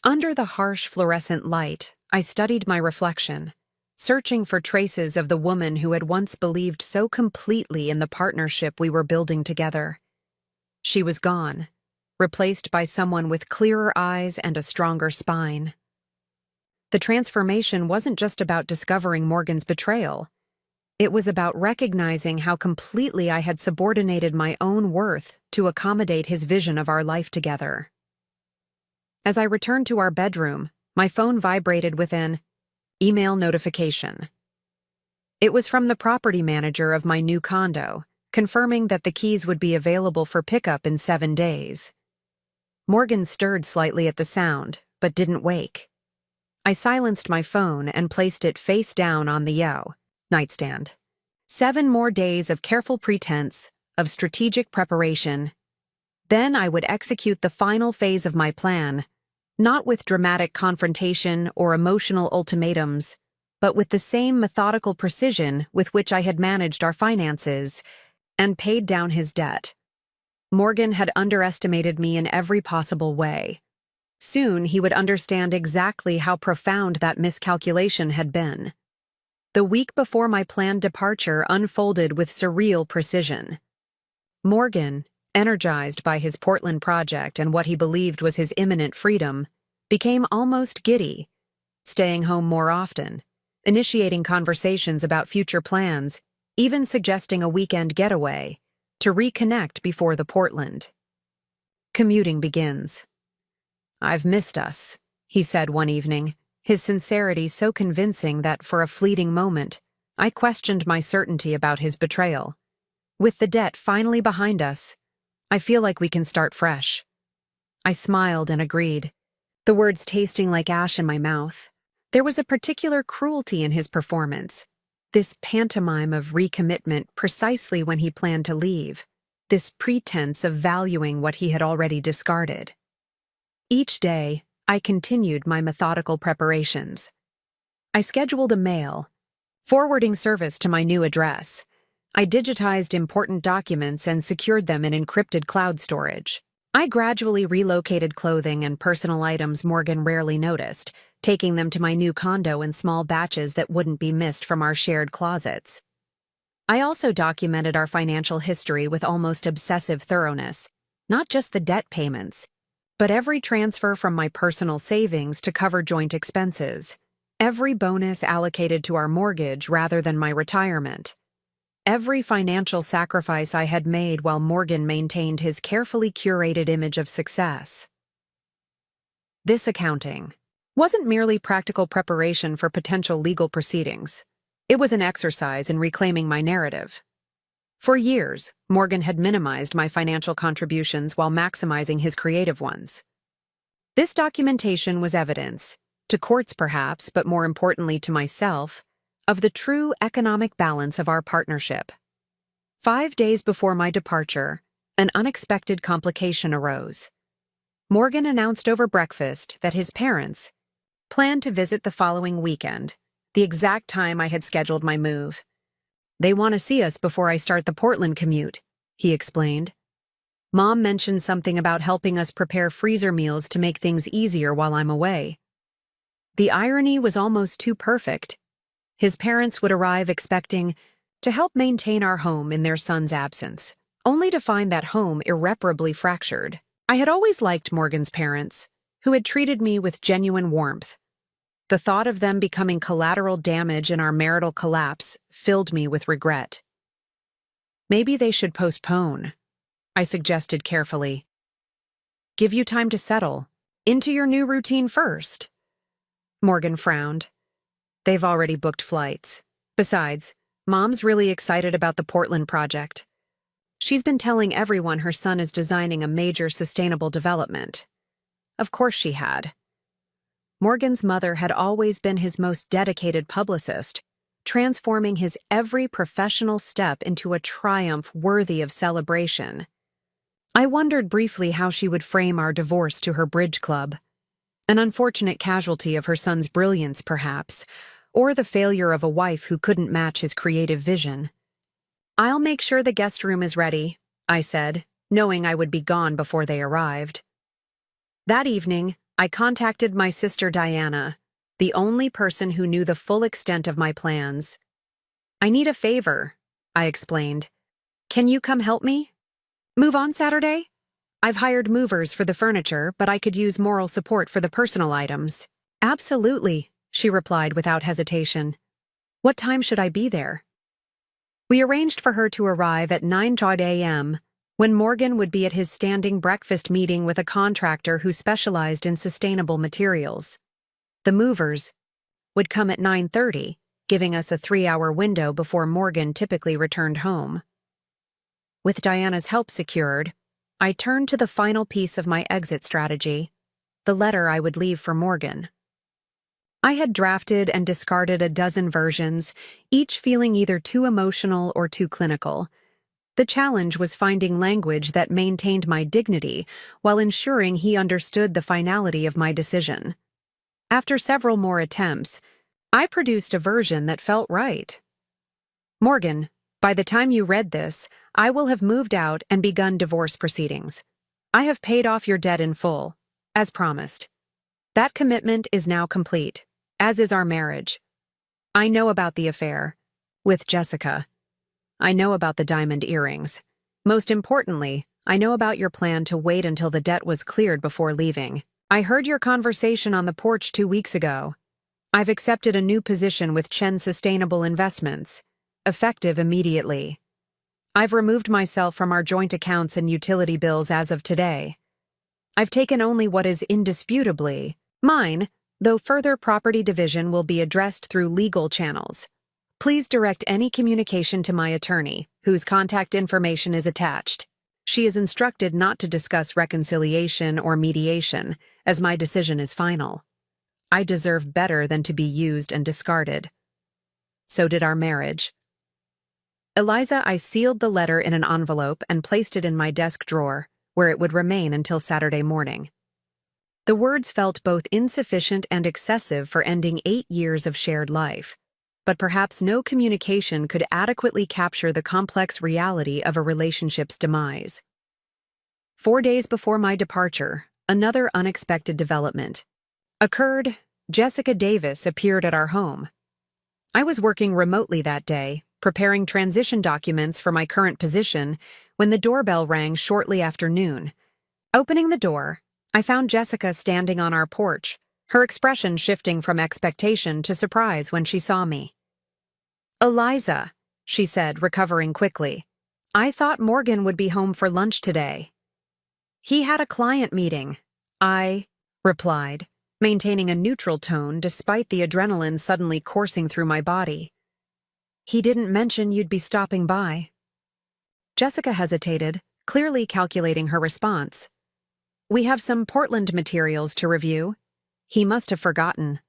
Speaker 1: Under the harsh fluorescent light, I studied my reflection, searching for traces of the woman who had once believed so completely in the partnership we were building together. She was gone, replaced by someone with clearer eyes and a stronger spine. The transformation wasn't just about discovering Morgan's betrayal. It was about recognizing how completely I had subordinated my own worth to accommodate his vision of our life together. As I returned to our bedroom, my phone vibrated with an email notification. It was from the property manager of my new condo, confirming that the keys would be available for pickup in 7 days. Morgan stirred slightly at the sound, but didn't wake. I silenced my phone and placed it face down on the nightstand. 7 more days of careful pretense, of strategic preparation. Then I would execute the final phase of my plan, not with dramatic confrontation or emotional ultimatums, but with the same methodical precision with which I had managed our finances and paid down his debt. Morgan had underestimated me in every possible way. Soon he would understand exactly how profound that miscalculation had been. The week before my planned departure unfolded with surreal precision. Morgan, energized by his Portland project and what he believed was his imminent freedom, became almost giddy, staying home more often, initiating conversations about future plans, even suggesting a weekend getaway, to reconnect before the Portland commuting begins. "I've missed us," he said one evening, his sincerity so convincing that for a fleeting moment, I questioned my certainty about his betrayal. "With the debt finally behind us, I feel like we can start fresh." I smiled and agreed, the words tasting like ash in my mouth. There was a particular cruelty in his performance, this pantomime of recommitment precisely when he planned to leave, this pretense of valuing what he had already discarded. Each day, I continued my methodical preparations. I scheduled a mail, forwarding service to my new address. I digitized important documents and secured them in encrypted cloud storage. I gradually relocated clothing and personal items Morgan rarely noticed, taking them to my new condo in small batches that wouldn't be missed from our shared closets. I also documented our financial history with almost obsessive thoroughness, not just the debt payments, but every transfer from my personal savings to cover joint expenses, every bonus allocated to our mortgage rather than my retirement, every financial sacrifice I had made while Morgan maintained his carefully curated image of success. This accounting wasn't merely practical preparation for potential legal proceedings. It was an exercise in reclaiming my narrative. For years, Morgan had minimized my financial contributions while maximizing his creative ones. This documentation was evidence, to courts perhaps, but more importantly to myself, of the true economic balance of our partnership. 5 days before my departure, an unexpected complication arose. Morgan announced over breakfast that his parents planned to visit the following weekend, the exact time I had scheduled my move. "They want to see us before I start the Portland commute," he explained. "Mom mentioned something about helping us prepare freezer meals to make things easier while I'm away." The irony was almost too perfect. His parents would arrive expecting to help maintain our home in their son's absence, only to find that home irreparably fractured. I had always liked Morgan's parents, who had treated me with genuine warmth. The thought of them becoming collateral damage in our marital collapse filled me with regret. "Maybe they should postpone," I suggested carefully. "Give you time to settle into your new routine first." Morgan frowned. "They've already booked flights. Besides, Mom's really excited about the Portland project. She's been telling everyone her son is designing a major sustainable development." Of course she had. Morgan's mother had always been his most dedicated publicist, transforming his every professional step into a triumph worthy of celebration. I wondered briefly how she would frame our divorce to her bridge club. An unfortunate casualty of her son's brilliance, perhaps, or the failure of a wife who couldn't match his creative vision. "I'll make sure the guest room is ready," I said, knowing I would be gone before they arrived. That evening, I contacted my sister Diana, the only person who knew the full extent of my plans. "I need a favor," I explained. "Can you come help me? Move on Saturday? I've hired movers for the furniture, but I could use moral support for the personal items." "Absolutely," she replied without hesitation. "What time should I be there?" We arranged for her to arrive at 9:30 a.m., when Morgan would be at his standing breakfast meeting with a contractor who specialized in sustainable materials. The movers would come at 9:30, giving us a 3-hour window before Morgan typically returned home. With Diana's help secured, I turned to the final piece of my exit strategy, the letter I would leave for Morgan. I had drafted and discarded a dozen versions, each feeling either too emotional or too clinical. The challenge was finding language that maintained my dignity while ensuring he understood the finality of my decision. After several more attempts, I produced a version that felt right. "Morgan, by the time you read this, I will have moved out and begun divorce proceedings. I have paid off your debt in full, as promised. That commitment is now complete, as is our marriage. I know about the affair with Jessica. I know about the diamond earrings. Most importantly, I know about your plan to wait until the debt was cleared before leaving. I heard your conversation on the porch 2 weeks ago. I've accepted a new position with Chen Sustainable Investments, effective immediately. I've removed myself from our joint accounts and utility bills as of today. I've taken only what is indisputably mine, though further property division will be addressed through legal channels. Please direct any communication to my attorney, whose contact information is attached. She is instructed not to discuss reconciliation or mediation, as my decision is final. I deserve better than to be used and discarded. So did our marriage." Eliza, I sealed the letter in an envelope and placed it in my desk drawer, where it would remain until Saturday morning. The words felt both insufficient and excessive for ending 8 years of shared life. But perhaps no communication could adequately capture the complex reality of a relationship's demise. 4 days before my departure, another unexpected development occurred. Jessica Davis appeared at our home. I was working remotely that day, preparing transition documents for my current position, when the doorbell rang shortly after noon. Opening the door, I found Jessica standing on our porch, her expression shifting from expectation to surprise when she saw me. "Eliza," she said, recovering quickly. "I thought Morgan would be home for lunch today." "He had a client meeting," I replied, maintaining a neutral tone despite the adrenaline suddenly coursing through my body. "He didn't mention you'd be stopping by." Jessica hesitated, clearly calculating her response. We have some Portland materials to review. He must have forgotten.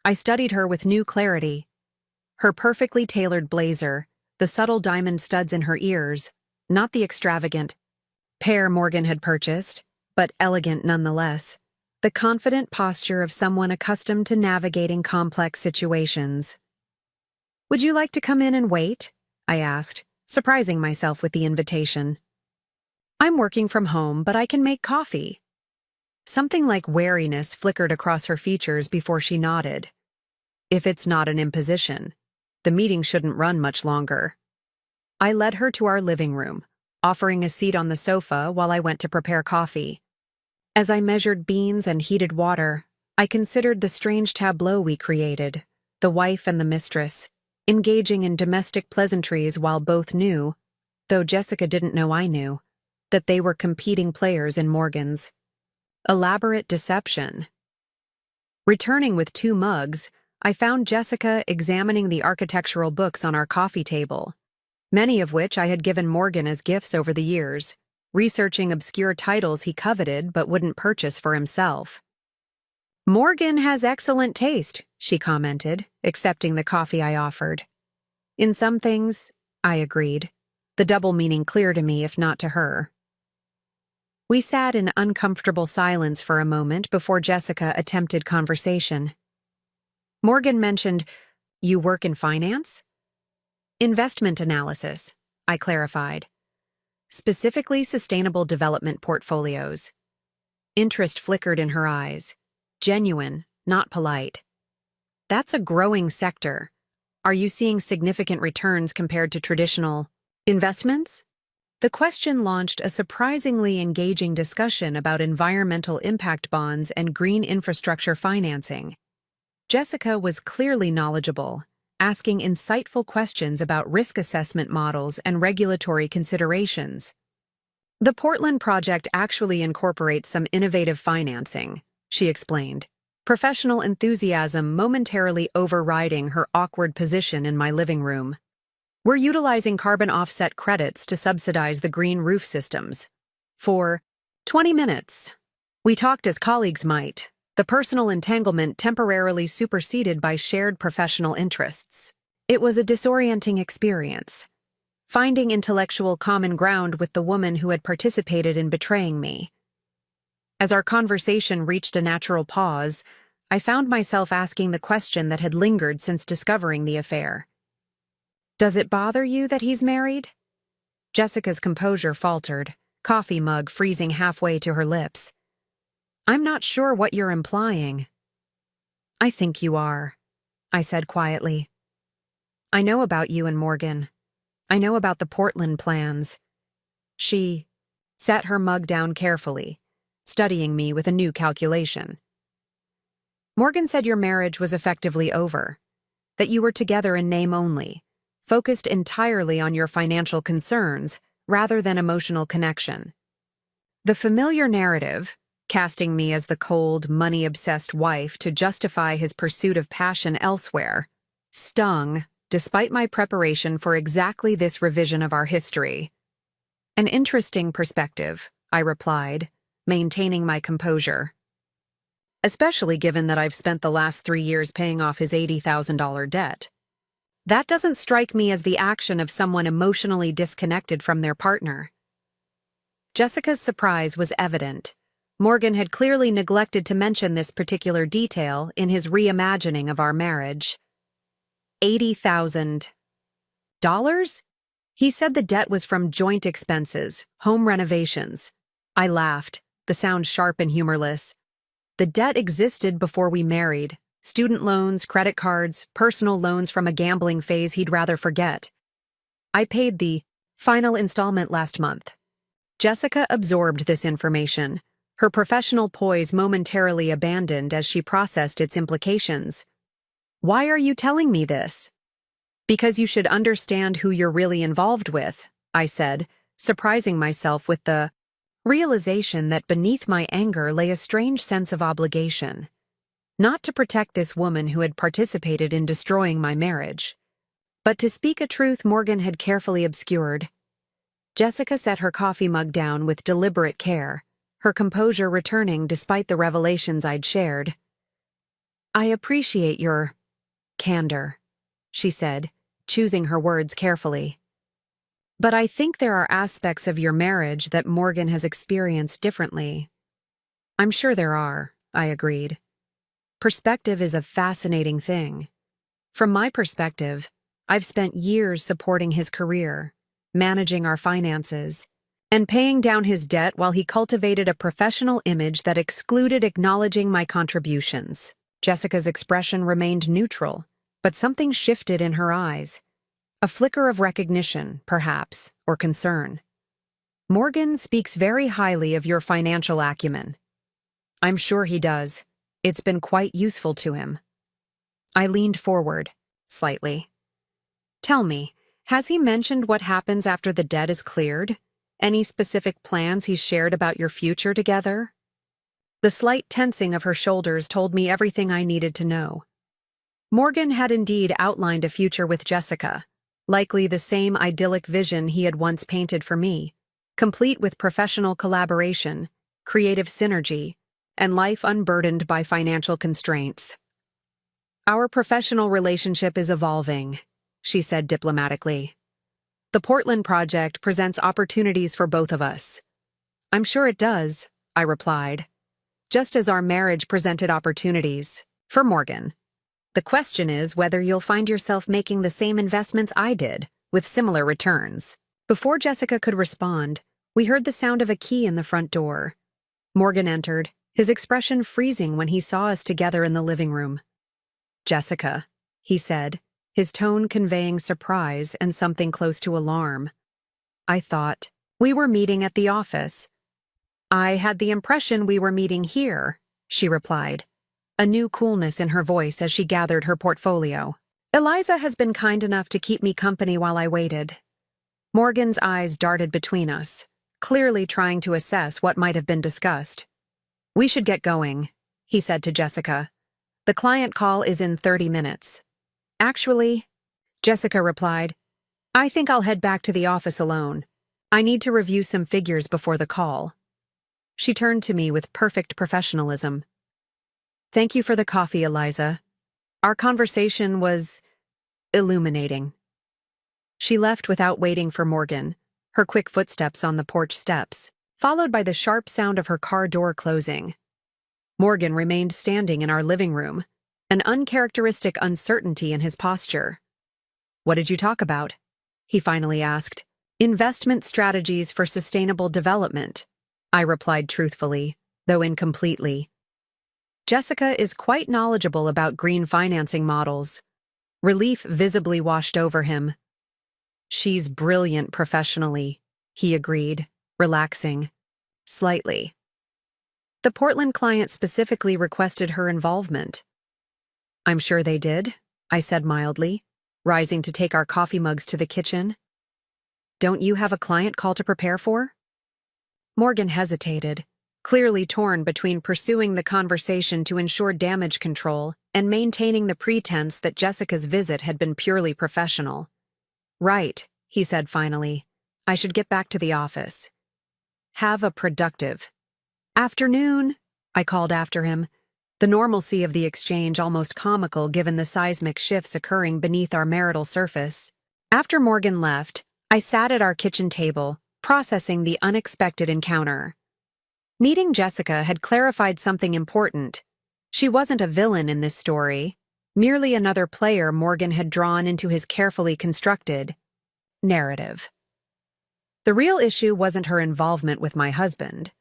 Speaker 1: I studied her with new clarity. Her perfectly tailored blazer, the subtle diamond studs in her ears, not the extravagant pair Morgan had purchased, but elegant nonetheless. The confident posture of someone accustomed to navigating complex situations. "Would you like to come in and wait?" I asked, surprising myself with the invitation. "I'm working from home, but I can make coffee." Something like wariness flickered across her features before she nodded. If it's not an imposition, the meeting shouldn't run much longer. I led her to our living room, offering a seat on the sofa while I went to prepare coffee. As I measured beans and heated water, I considered the strange tableau we created, the wife and the mistress, engaging in domestic pleasantries while both knew, though Jessica didn't know I knew, that they were competing players in Morgan's elaborate deception. Returning with 2 mugs, I found Jessica examining the architectural books on our coffee table, many of which I had given Morgan as gifts over the years, researching obscure titles he coveted but wouldn't purchase for himself. "Morgan has excellent taste," she commented, accepting the coffee I offered. "In some things," I agreed, the double meaning clear to me if not to her. We sat in uncomfortable silence for a moment before Jessica attempted conversation. Morgan mentioned, "You work in finance?" "Investment analysis," I clarified. "Specifically sustainable development portfolios." Interest flickered in her eyes. Genuine, not polite. "That's a growing sector. Are you seeing significant returns compared to traditional investments?" The question launched a surprisingly engaging discussion about environmental impact bonds and green infrastructure financing. Jessica was clearly knowledgeable, asking insightful questions about risk assessment models and regulatory considerations. "The Portland project actually incorporates some innovative financing," she explained, professional enthusiasm momentarily overriding her awkward position in my living room. "We're utilizing carbon offset credits to subsidize the green roof systems. For 20 minutes, we talked as colleagues might, the personal entanglement temporarily superseded by shared professional interests. It was a disorienting experience, finding intellectual common ground with the woman who had participated in betraying me. As our conversation reached a natural pause, I found myself asking the question that had lingered since discovering the affair. "Does it bother you that he's married?" Jessica's composure faltered, coffee mug freezing halfway to her lips. "I'm not sure what you're implying." "I think you are," I said quietly. "I know about you and Morgan. I know about the Portland plans." She set her mug down carefully, studying me with a new calculation. "Morgan said your marriage was effectively over, that you were together in name only, focused entirely on your financial concerns rather than emotional connection. The familiar narrative, casting me as the cold, money-obsessed wife to justify his pursuit of passion elsewhere, stung despite my preparation for exactly this revision of our history. An interesting perspective, I replied, maintaining my composure. Especially given that I've spent the last 3 years paying off his $80,000 debt. That doesn't strike me as the action of someone emotionally disconnected from their partner." Jessica's surprise was evident. Morgan had clearly neglected to mention this particular detail in his reimagining of our marriage. $80,000? He said the debt was from joint expenses, home renovations. I laughed, the sound sharp and humorless. The debt existed before we married. Student loans, credit cards, personal loans from a gambling phase he'd rather forget. I paid the final installment last month. Jessica absorbed this information, her professional poise momentarily abandoned as she processed its implications. "Why are you telling me this?" "Because you should understand who you're really involved with," I said, surprising myself with the realization that beneath my anger lay a strange sense of obligation. Not to protect this woman who had participated in destroying my marriage, but to speak a truth Morgan had carefully obscured. Jessica set her coffee mug down with deliberate care, her composure returning despite the revelations I'd shared. "I appreciate your candor," she said, choosing her words carefully. "But I think there are aspects of your marriage that Morgan has experienced differently." "I'm sure there are," I agreed. "Perspective is a fascinating thing. From my perspective, I've spent years supporting his career, managing our finances, and paying down his debt while he cultivated a professional image that excluded acknowledging my contributions." Jessica's expression remained neutral, but something shifted in her eyes. A flicker of recognition, perhaps, or concern. "Morgan speaks very highly of your financial acumen." "I'm sure he does. It's been quite useful to him." I leaned forward, slightly. "Tell me, has he mentioned what happens after the debt is cleared? Any specific plans he's shared about your future together?" The slight tensing of her shoulders told me everything I needed to know. Morgan had indeed outlined a future with Jessica, likely the same idyllic vision he had once painted for me, complete with professional collaboration, creative synergy, and life unburdened by financial constraints. "Our professional relationship is evolving," she said diplomatically. "The Portland project presents opportunities for both of us." "I'm sure it does," I replied, "just as our marriage presented opportunities for Morgan. The question is whether you'll find yourself making the same investments I did, with similar returns." Before Jessica could respond, we heard the sound of a key in the front door. Morgan entered, his expression freezing when he saw us together in the living room. "Jessica," he said, his tone conveying surprise and something close to alarm. I thought, "We were meeting at the office." "I had the impression we were meeting here," she replied, a new coolness in her voice as she gathered her portfolio. "Eliza has been kind enough to keep me company while I waited." Morgan's eyes darted between us, clearly trying to assess what might have been discussed. "We should get going," he said to Jessica. "The client call is in 30 minutes. "Actually," Jessica replied, "I think I'll head back to the office alone. I need to review some figures before the call." She turned to me with perfect professionalism. "Thank you for the coffee, Eliza. Our conversation was illuminating." She left without waiting for Morgan, her quick footsteps on the porch steps, followed by the sharp sound of her car door closing. Morgan remained standing in our living room, an uncharacteristic uncertainty in his posture. "What did you talk about?" he finally asked. "Investment strategies for sustainable development," I replied truthfully, though incompletely. Jessica is quite knowledgeable about green financing models. Relief visibly washed over him. "She's brilliant professionally," he agreed, relaxing. Slightly. "The Portland client specifically requested her involvement." "I'm sure they did," I said mildly, rising to take our coffee mugs to the kitchen. "Don't you have a client call to prepare for?" Morgan hesitated, clearly torn between pursuing the conversation to ensure damage control and maintaining the pretense that Jessica's visit had been purely professional. "Right," he said finally. "I should get back to the office." "Have a productive afternoon," I called after him, the normalcy of the exchange almost comical given the seismic shifts occurring beneath our marital surface. After Morgan left, I sat at our kitchen table, processing the unexpected encounter. Meeting Jessica had clarified something important. She wasn't a villain in this story, merely another player Morgan had drawn into his carefully constructed narrative. The real issue wasn't her involvement with my husband.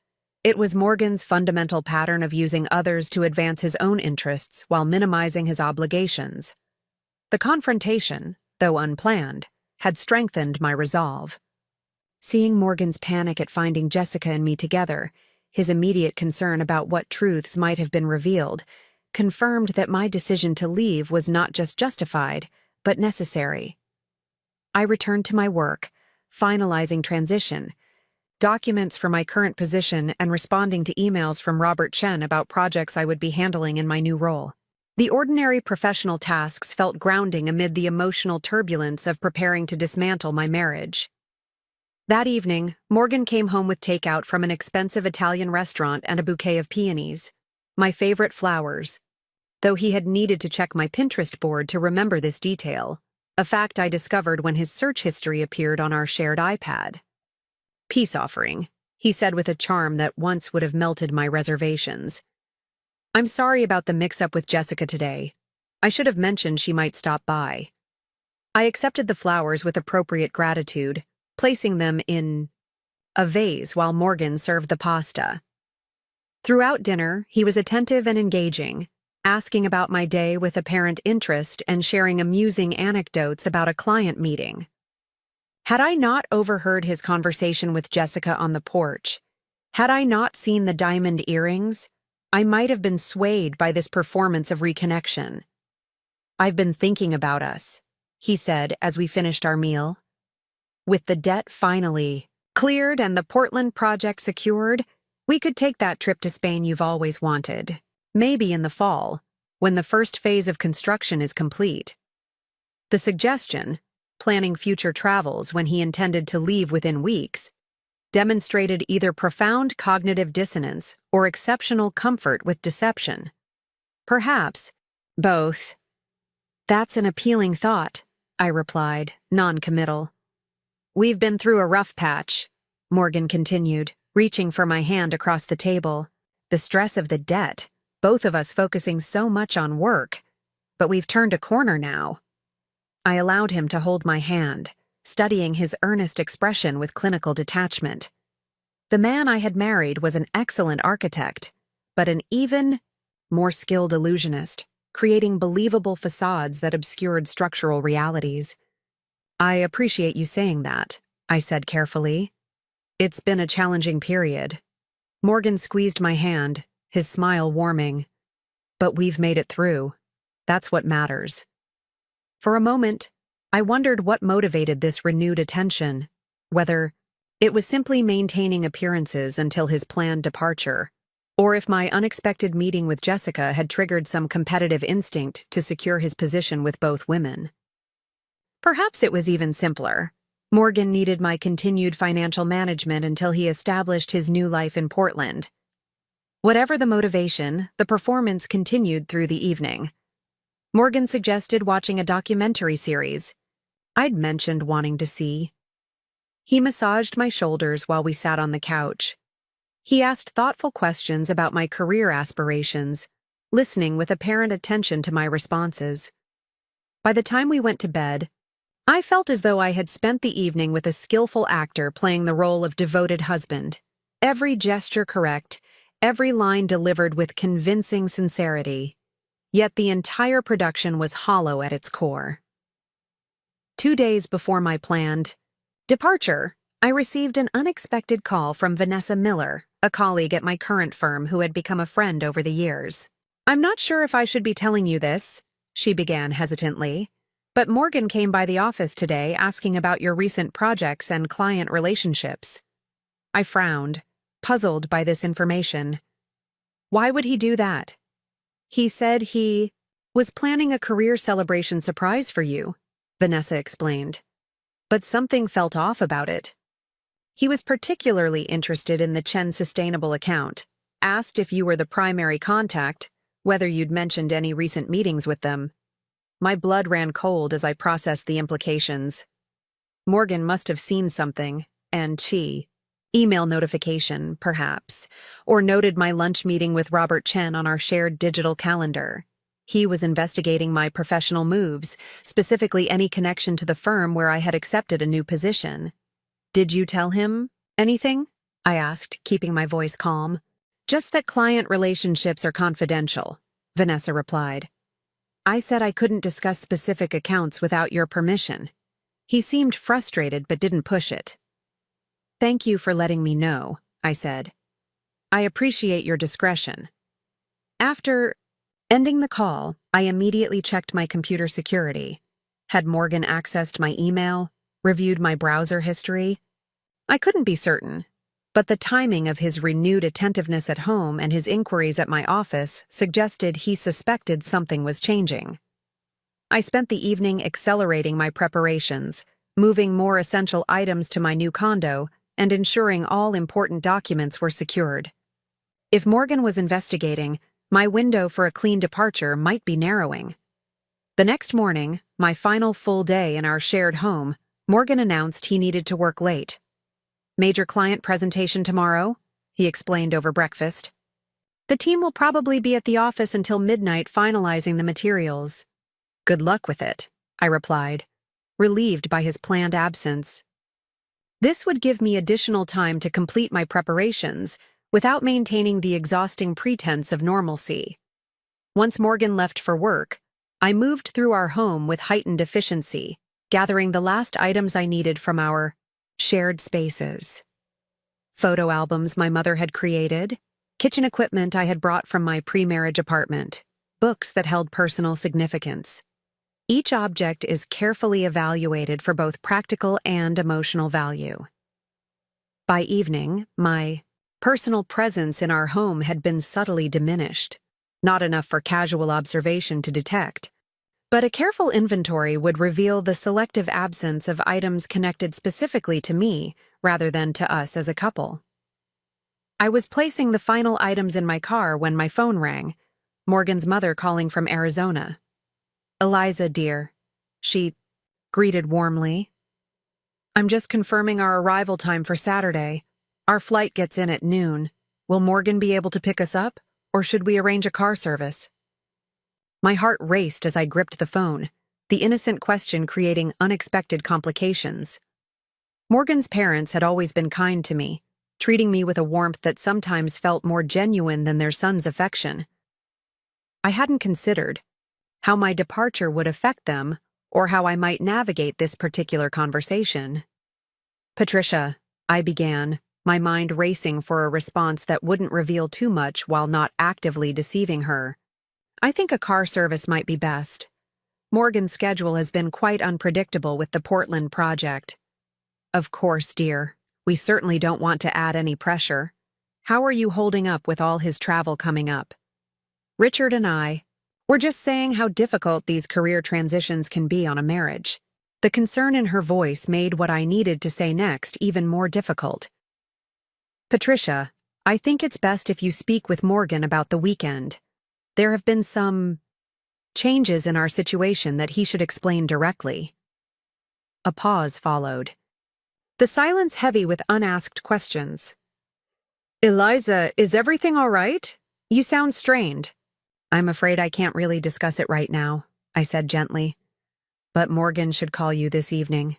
Speaker 1: It was Morgan's fundamental pattern of using others to advance his own interests while minimizing his obligations. The confrontation, though unplanned, had strengthened my resolve. Seeing Morgan's panic at finding Jessica and me together, his immediate concern about what truths might have been revealed, confirmed that my decision to leave was not just justified, but necessary. I returned to my work, finalizing transition, documents for my current position, and responding to emails from Robert Chen about projects I would be handling in my new role. The ordinary professional tasks felt grounding amid the emotional turbulence of preparing to dismantle my marriage. That evening, Morgan came home with takeout from an expensive Italian restaurant and a bouquet of peonies, my favorite flowers, though he had needed to check my Pinterest board to remember this detail, a fact I discovered when his search history appeared on our shared iPad. "Peace offering," he said with a charm that once would have melted my reservations. "I'm sorry about the mix-up with Jessica today. I should have mentioned she might stop by." I accepted the flowers with appropriate gratitude, placing them in a vase while Morgan served the pasta. Throughout dinner, he was attentive and engaging, asking about my day with apparent interest and sharing amusing anecdotes about a client meeting. Had I not overheard his conversation with Jessica on the porch, had I not seen the diamond earrings, I might have been swayed by this performance of reconnection. "I've been thinking about us," he said as we finished our meal. "With the debt finally cleared and the Portland project secured, we could take that trip to Spain you've always wanted. Maybe in the fall, when the first phase of construction is complete." The suggestion, planning future travels when he intended to leave within weeks, demonstrated either profound cognitive dissonance or exceptional comfort with deception. Perhaps both. "That's an appealing thought," I replied, non-committal. "We've been through a rough patch," Morgan continued, reaching for my hand across the table. "The stress of the debt, both of us focusing so much on work, but we've turned a corner now." I allowed him to hold my hand, studying his earnest expression with clinical detachment. The man I had married was an excellent architect, but an even more skilled illusionist, creating believable facades that obscured structural realities. "I appreciate you saying that," I said carefully. "It's been a challenging period." Morgan squeezed my hand, his smile warming. "But we've made it through. That's what matters." For a moment, I wondered what motivated this renewed attention, whether it was simply maintaining appearances until his planned departure, or if my unexpected meeting with Jessica had triggered some competitive instinct to secure his position with both women. Perhaps it was even simpler. Morgan needed my continued financial management until he established his new life in Portland. Whatever the motivation, the performance continued through the evening. Morgan suggested watching a documentary series I'd mentioned wanting to see. He massaged my shoulders while we sat on the couch. He asked thoughtful questions about my career aspirations, listening with apparent attention to my responses. By the time we went to bed, I felt as though I had spent the evening with a skillful actor playing the role of devoted husband, every gesture correct, every line delivered with convincing sincerity. Yet the entire production was hollow at its core. 2 days before my planned departure, I received an unexpected call from Vanessa Miller, a colleague at my current firm who had become a friend over the years. "I'm not sure if I should be telling you this," she began hesitantly, "but Morgan came by the office today asking about your recent projects and client relationships." I frowned, puzzled by this information. "Why would he do that?" "He said he was planning a career celebration surprise for you," Vanessa explained. "But something felt off about it. He was particularly interested in the Chen Sustainable account, asked if you were the primary contact, whether you'd mentioned any recent meetings with them." My blood ran cold as I processed the implications. Morgan must have seen something, and email notification, perhaps, or noted my lunch meeting with Robert Chen on our shared digital calendar. He was investigating my professional moves, specifically any connection to the firm where I had accepted a new position. "Did you tell him anything?" I asked, keeping my voice calm. "Just that client relationships are confidential," Vanessa replied. "I said I couldn't discuss specific accounts without your permission." He seemed frustrated but didn't push it. "Thank you for letting me know," I said. "I appreciate your discretion." After ending the call, I immediately checked my computer security. Had Morgan accessed my email, reviewed my browser history? I couldn't be certain, but the timing of his renewed attentiveness at home and his inquiries at my office suggested he suspected something was changing. I spent the evening accelerating my preparations, moving more essential items to my new condo, and ensuring all important documents were secured. If Morgan was investigating, my window for a clean departure might be narrowing. The next morning, my final full day in our shared home, Morgan announced he needed to work late. "Major client presentation tomorrow," he explained over breakfast. "The team will probably be at the office until midnight finalizing the materials." "Good luck with it," I replied, relieved by his planned absence. This would give me additional time to complete my preparations without maintaining the exhausting pretense of normalcy. Once Morgan left for work, I moved through our home with heightened efficiency, gathering the last items I needed from our shared spaces. Photo albums my mother had created, kitchen equipment I had brought from my pre-marriage apartment, books that held personal significance. Each object is carefully evaluated for both practical and emotional value. By evening, my personal presence in our home had been subtly diminished, not enough for casual observation to detect, but a careful inventory would reveal the selective absence of items connected specifically to me rather than to us as a couple. I was placing the final items in my car when my phone rang, Morgan's mother calling from Arizona. "Eliza, dear," she greeted warmly. "I'm just confirming our arrival time for Saturday. Our flight gets in at noon. Will Morgan be able to pick us up, or should we arrange a car service?" My heart raced as I gripped the phone, the innocent question creating unexpected complications. Morgan's parents had always been kind to me, treating me with a warmth that sometimes felt more genuine than their son's affection. I hadn't considered how my departure would affect them or how I might navigate this particular conversation. "Patricia," I began, my mind racing for a response that wouldn't reveal too much while not actively deceiving her. "I think a car service might be best. Morgan's schedule has been quite unpredictable with the Portland project." "Of course, dear. We certainly don't want to add any pressure. How are you holding up with all his travel coming up?" "Richard and I, we're just saying how difficult these career transitions can be on a marriage." The concern in her voice made what I needed to say next even more difficult. "Patricia, I think it's best if you speak with Morgan about the weekend. There have been some changes in our situation that he should explain directly." A pause followed, the silence heavy with unasked questions. "Eliza, is everything all right? You sound strained." "I'm afraid I can't really discuss it right now," I said gently. "But Morgan should call you this evening."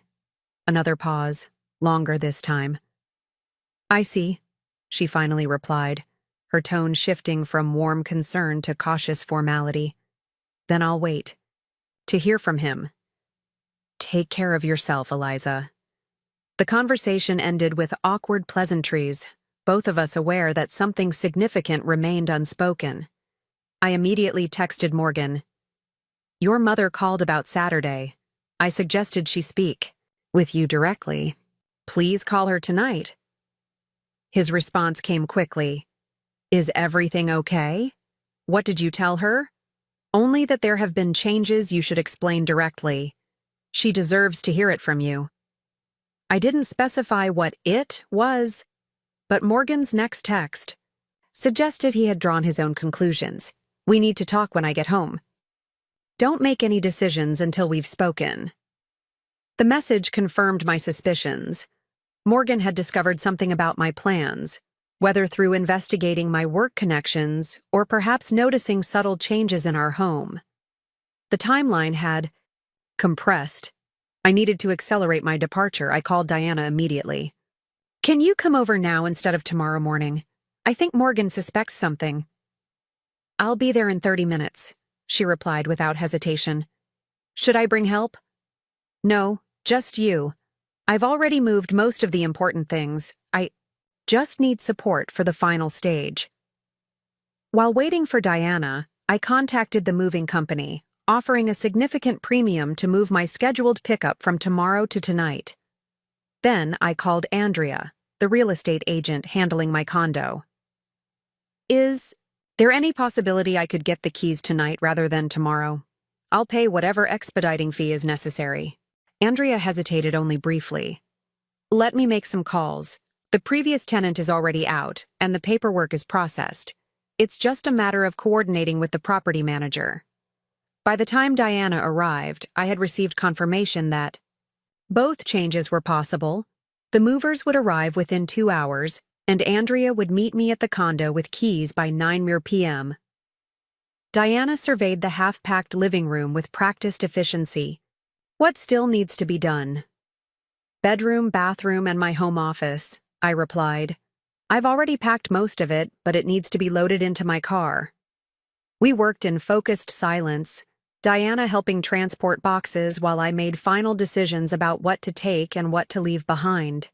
Speaker 1: Another pause, longer this time. "I see," she finally replied, her tone shifting from warm concern to cautious formality. "Then I'll wait to hear from him." "Take care of yourself, Eliza." The conversation ended with awkward pleasantries, both of us aware that something significant remained unspoken. I immediately texted Morgan. "Your mother called about Saturday. I suggested she speak with you directly. Please call her tonight." His response came quickly. "Is everything okay? What did you tell her?" "Only that there have been changes you should explain directly. She deserves to hear it from you." I didn't specify what it was, but Morgan's next text suggested he had drawn his own conclusions. "We need to talk when I get home. Don't make any decisions until we've spoken." The message confirmed my suspicions. Morgan had discovered something about my plans, whether through investigating my work connections or perhaps noticing subtle changes in our home. The timeline had compressed. I needed to accelerate my departure. I called Diana immediately. "Can you come over now instead of tomorrow morning? I think Morgan suspects something." "I'll be there in 30 minutes, she replied without hesitation. "Should I bring help?" "No, just you. I've already moved most of the important things. I just need support for the final stage." While waiting for Diana, I contacted the moving company, offering a significant premium to move my scheduled pickup from tomorrow to tonight. Then I called Andrea, the real estate agent handling my condo. "Is there any possibility I could get the keys tonight rather than tomorrow? I'll pay whatever expediting fee is necessary." Andrea hesitated only briefly. Let me make some calls. The previous tenant is already out, and the paperwork is processed. It's just a matter of coordinating with the property manager. By the time Diana arrived, I had received confirmation that both changes were possible. The movers would arrive within 2 hours, and Andrea would meet me at the condo with keys by 9 p.m. Diana surveyed the half-packed living room with practiced efficiency. What still needs to be done? Bedroom, bathroom, and my home office, I replied. I've already packed most of it, but it needs to be loaded into my car. We worked in focused silence, Diana helping transport boxes while I made final decisions about what to take and what to leave behind.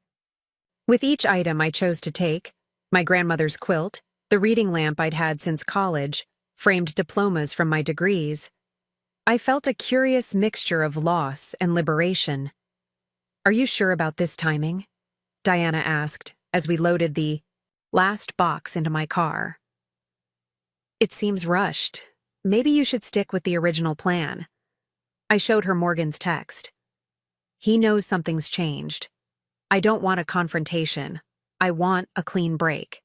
Speaker 1: With each item I chose to take, my grandmother's quilt, the reading lamp I'd had since college, framed diplomas from my degrees, I felt a curious mixture of loss and liberation. Are you sure about this timing? Diana asked as we loaded the last box into my car. It seems rushed. Maybe you should stick with the original plan. I showed her Morgan's text. He knows something's changed. I don't want a confrontation. I want a clean break.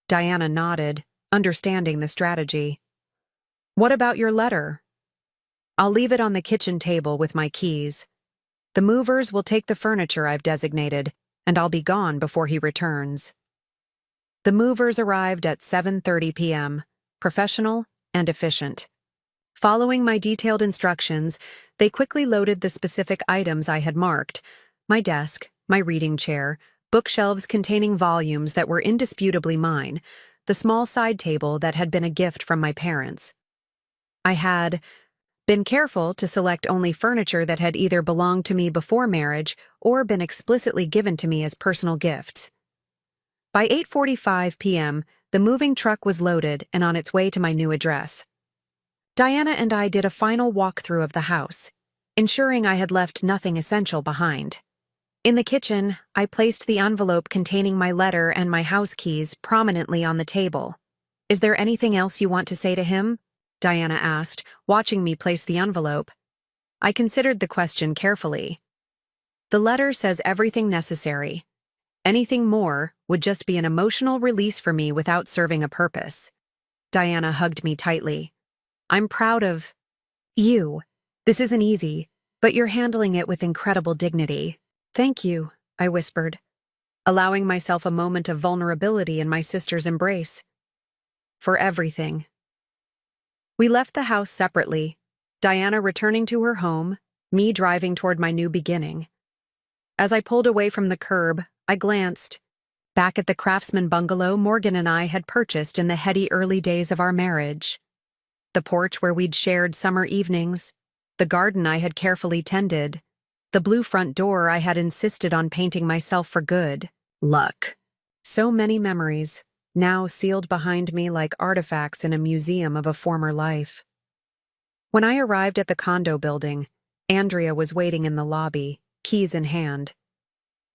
Speaker 1: Diana nodded, understanding the strategy. What about your letter? I'll leave it on the kitchen table with my keys. The movers will take the furniture I've designated, and I'll be gone before he returns. The movers arrived at 7:30 p.m., professional and efficient. Following my detailed instructions, they quickly loaded the specific items I had marked: my desk, my reading chair, bookshelves containing volumes that were indisputably mine, the small side table that had been a gift from my parents. I had been careful to select only furniture that had either belonged to me before marriage or been explicitly given to me as personal gifts. By 8:45 p.m., the moving truck was loaded and on its way to my new address. Diana and I did a final walkthrough of the house, ensuring I had left nothing essential behind. In the kitchen, I placed the envelope containing my letter and my house keys prominently on the table. Is there anything else you want to say to him? Diana asked, watching me place the envelope. I considered the question carefully. The letter says everything necessary. Anything more would just be an emotional release for me without serving a purpose. Diana hugged me tightly. I'm proud of you. This isn't easy, but you're handling it with incredible dignity. Thank you, I whispered, allowing myself a moment of vulnerability in my sister's embrace. For everything. We left the house separately, Diana returning to her home, me driving toward my new beginning. As I pulled away from the curb, I glanced. Back at the craftsman bungalow Morgan and I had purchased in the heady early days of our marriage. The porch where we'd shared summer evenings, the garden I had carefully tended, the blue front door I had insisted on painting myself for good luck. So many memories, now sealed behind me like artifacts in a museum of a former life. When I arrived at the condo building, Andrea was waiting in the lobby, keys in hand.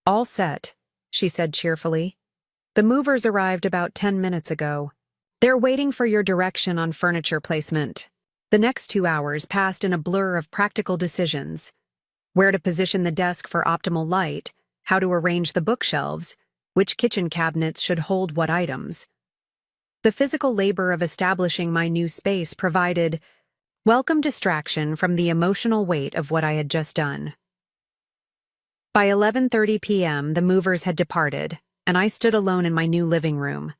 Speaker 1: All set, she said cheerfully. The movers arrived about 10 minutes ago. They're waiting for your direction on furniture placement. The next 2 hours passed in a blur of practical decisions. Where to position the desk for optimal light, how to arrange the bookshelves, which kitchen cabinets should hold what items. The physical labor of establishing my new space provided welcome distraction from the emotional weight of what I had just done. By 11:30 p.m., the movers had departed, and I stood alone in my new living room.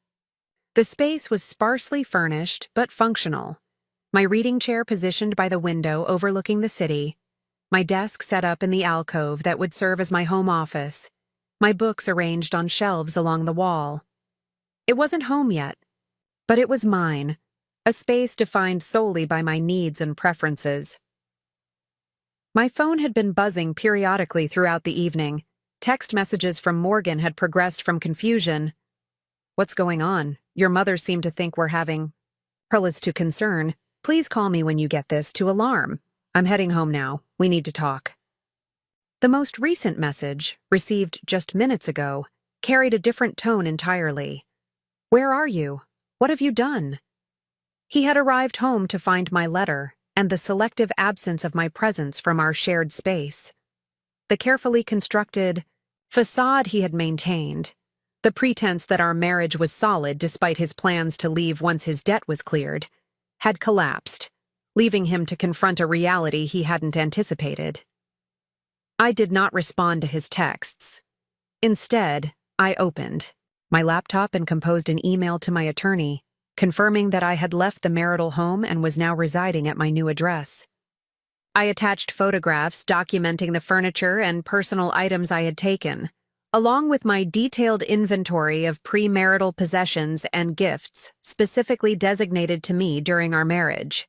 Speaker 1: The space was sparsely furnished but functional. My reading chair positioned by the window overlooking the city, my desk set up in the alcove that would serve as my home office, my books arranged on shelves along the wall. It wasn't home yet, but it was mine, a space defined solely by my needs and preferences. My phone had been buzzing periodically throughout the evening. Text messages from Morgan had progressed from confusion. What's going on? Your mother seemed to think we're having pearls to concern. Please call me when you get this to alarm. I'm heading home now. We need to talk. The most recent message, received just minutes ago, carried a different tone entirely. Where are you? What have you done? He had arrived home to find my letter, and the selective absence of my presence from our shared space. The carefully constructed facade he had maintained, the pretense that our marriage was solid despite his plans to leave once his debt was cleared, had collapsed, leaving him to confront a reality he hadn't anticipated. I did not respond to his texts. Instead, I opened my laptop and composed an email to my attorney, confirming that I had left the marital home and was now residing at my new address. I attached photographs documenting the furniture and personal items I had taken, along with my detailed inventory of premarital possessions and gifts specifically designated to me during our marriage.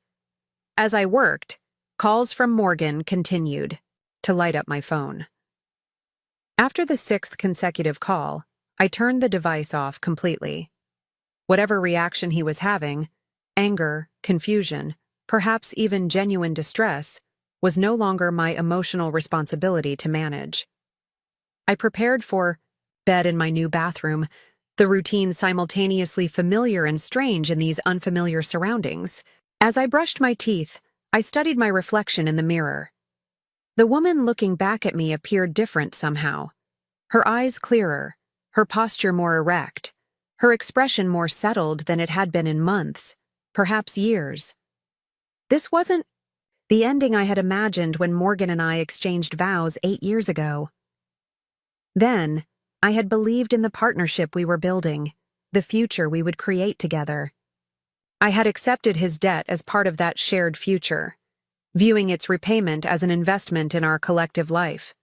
Speaker 1: As I worked, calls from Morgan continued to light up my phone. After the 6th consecutive call, I turned the device off completely. Whatever reaction he was having, anger, confusion, perhaps even genuine distress, was no longer my emotional responsibility to manage. I prepared for bed in my new bathroom, the routine simultaneously familiar and strange in these unfamiliar surroundings. As I brushed my teeth, I studied my reflection in the mirror. The woman looking back at me appeared different somehow. Her eyes clearer, her posture more erect, her expression more settled than it had been in months, perhaps years. This wasn't the ending I had imagined when Morgan and I exchanged vows 8 years ago. Then, I had believed in the partnership we were building, the future we would create together. I had accepted his debt as part of that shared future, viewing its repayment as an investment in our collective life.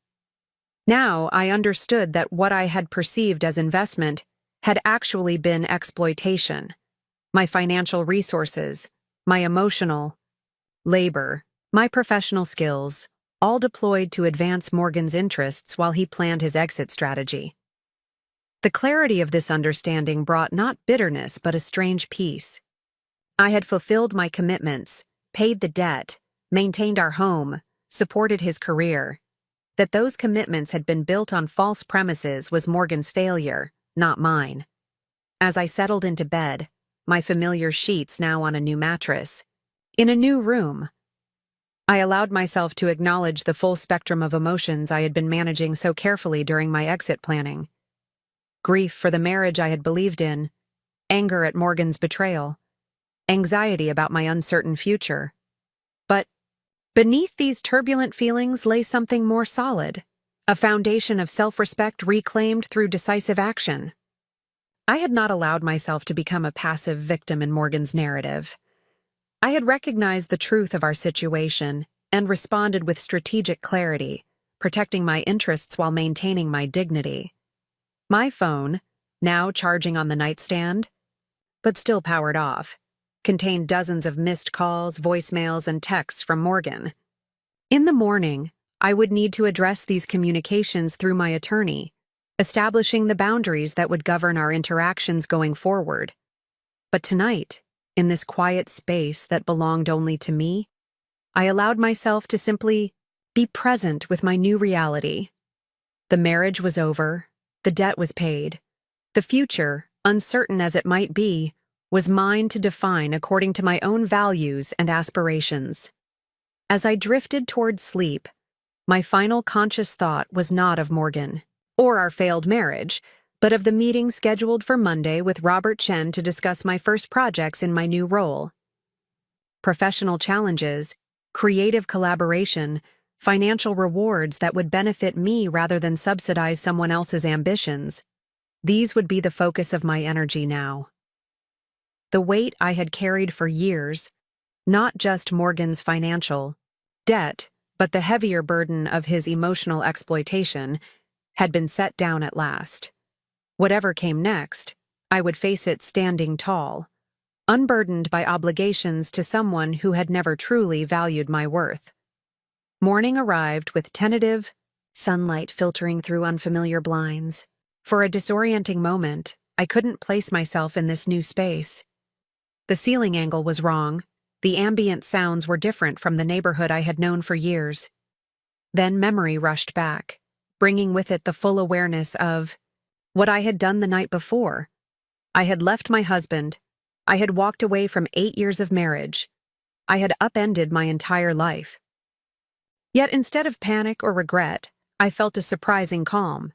Speaker 1: Now I understood that what I had perceived as investment had actually been exploitation. My financial resources, my emotional labor, my professional skills, all deployed to advance Morgan's interests while he planned his exit strategy. The clarity of this understanding brought not bitterness but a strange peace. I had fulfilled my commitments, paid the debt, maintained our home, supported his career. That those commitments had been built on false premises was Morgan's failure, not mine. As I settled into bed, my familiar sheets now on a new mattress, in a new room, I allowed myself to acknowledge the full spectrum of emotions I had been managing so carefully during my exit planning. Grief for the marriage I had believed in, anger at Morgan's betrayal, anxiety about my uncertain future. But beneath these turbulent feelings lay something more solid, a foundation of self-respect reclaimed through decisive action. I had not allowed myself to become a passive victim in Morgan's narrative. I had recognized the truth of our situation and responded with strategic clarity, protecting my interests while maintaining my dignity. My phone, now charging on the nightstand, but still powered off, contained dozens of missed calls, voicemails, and texts from Morgan. In the morning, I would need to address these communications through my attorney, establishing the boundaries that would govern our interactions going forward. But tonight, in this quiet space that belonged only to me, I allowed myself to simply be present with my new reality. The marriage was over, the debt was paid. The future, uncertain as it might be, was mine to define according to my own values and aspirations. As I drifted toward sleep, my final conscious thought was not of Morgan, or our failed marriage, but of the meeting scheduled for Monday with Robert Chen to discuss my first projects in my new role. Professional challenges, creative collaboration, financial rewards that would benefit me rather than subsidize someone else's ambitions. These would be the focus of my energy now. The weight I had carried for years, not just Morgan's financial debt, but the heavier burden of his emotional exploitation, had been set down at last. Whatever came next, I would face it standing tall, unburdened by obligations to someone who had never truly valued my worth. Morning arrived with tentative sunlight filtering through unfamiliar blinds. For a disorienting moment, I couldn't place myself in this new space. The ceiling angle was wrong. The ambient sounds were different from the neighborhood I had known for years. Then memory rushed back, bringing with it the full awareness of what I had done the night before. I had left my husband. I had walked away from 8 years of marriage. I had upended my entire life. Yet instead of panic or regret, I felt a surprising calm.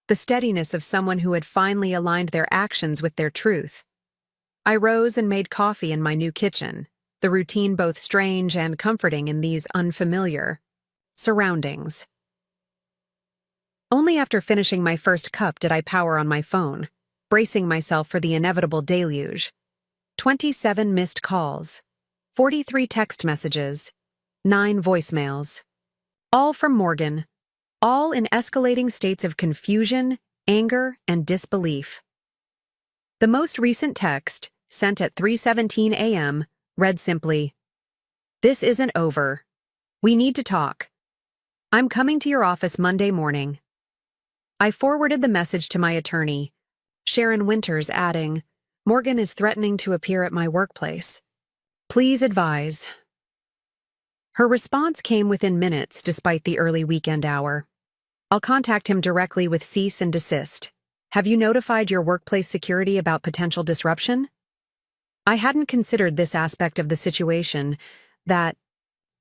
Speaker 1: The steadiness of someone who had finally aligned their actions with their truth. I rose and made coffee in my new kitchen, the routine both strange and comforting in these unfamiliar surroundings. Only after finishing my first cup did I power on my phone, bracing myself for the inevitable deluge. 27 missed calls, 43 text messages, 9 voicemails. All from Morgan, all in escalating states of confusion, anger, and disbelief. The most recent text, sent at 3:17 a.m., read simply, "This isn't over. We need to talk. I'm coming to your office Monday morning." I forwarded the message to my attorney, Sharon Winters, adding, "Morgan is threatening to appear at my workplace. Please advise." Her response came within minutes despite the early weekend hour. "I'll contact him directly with cease and desist. Have you notified your workplace security about potential disruption?" I hadn't considered this aspect of the situation, that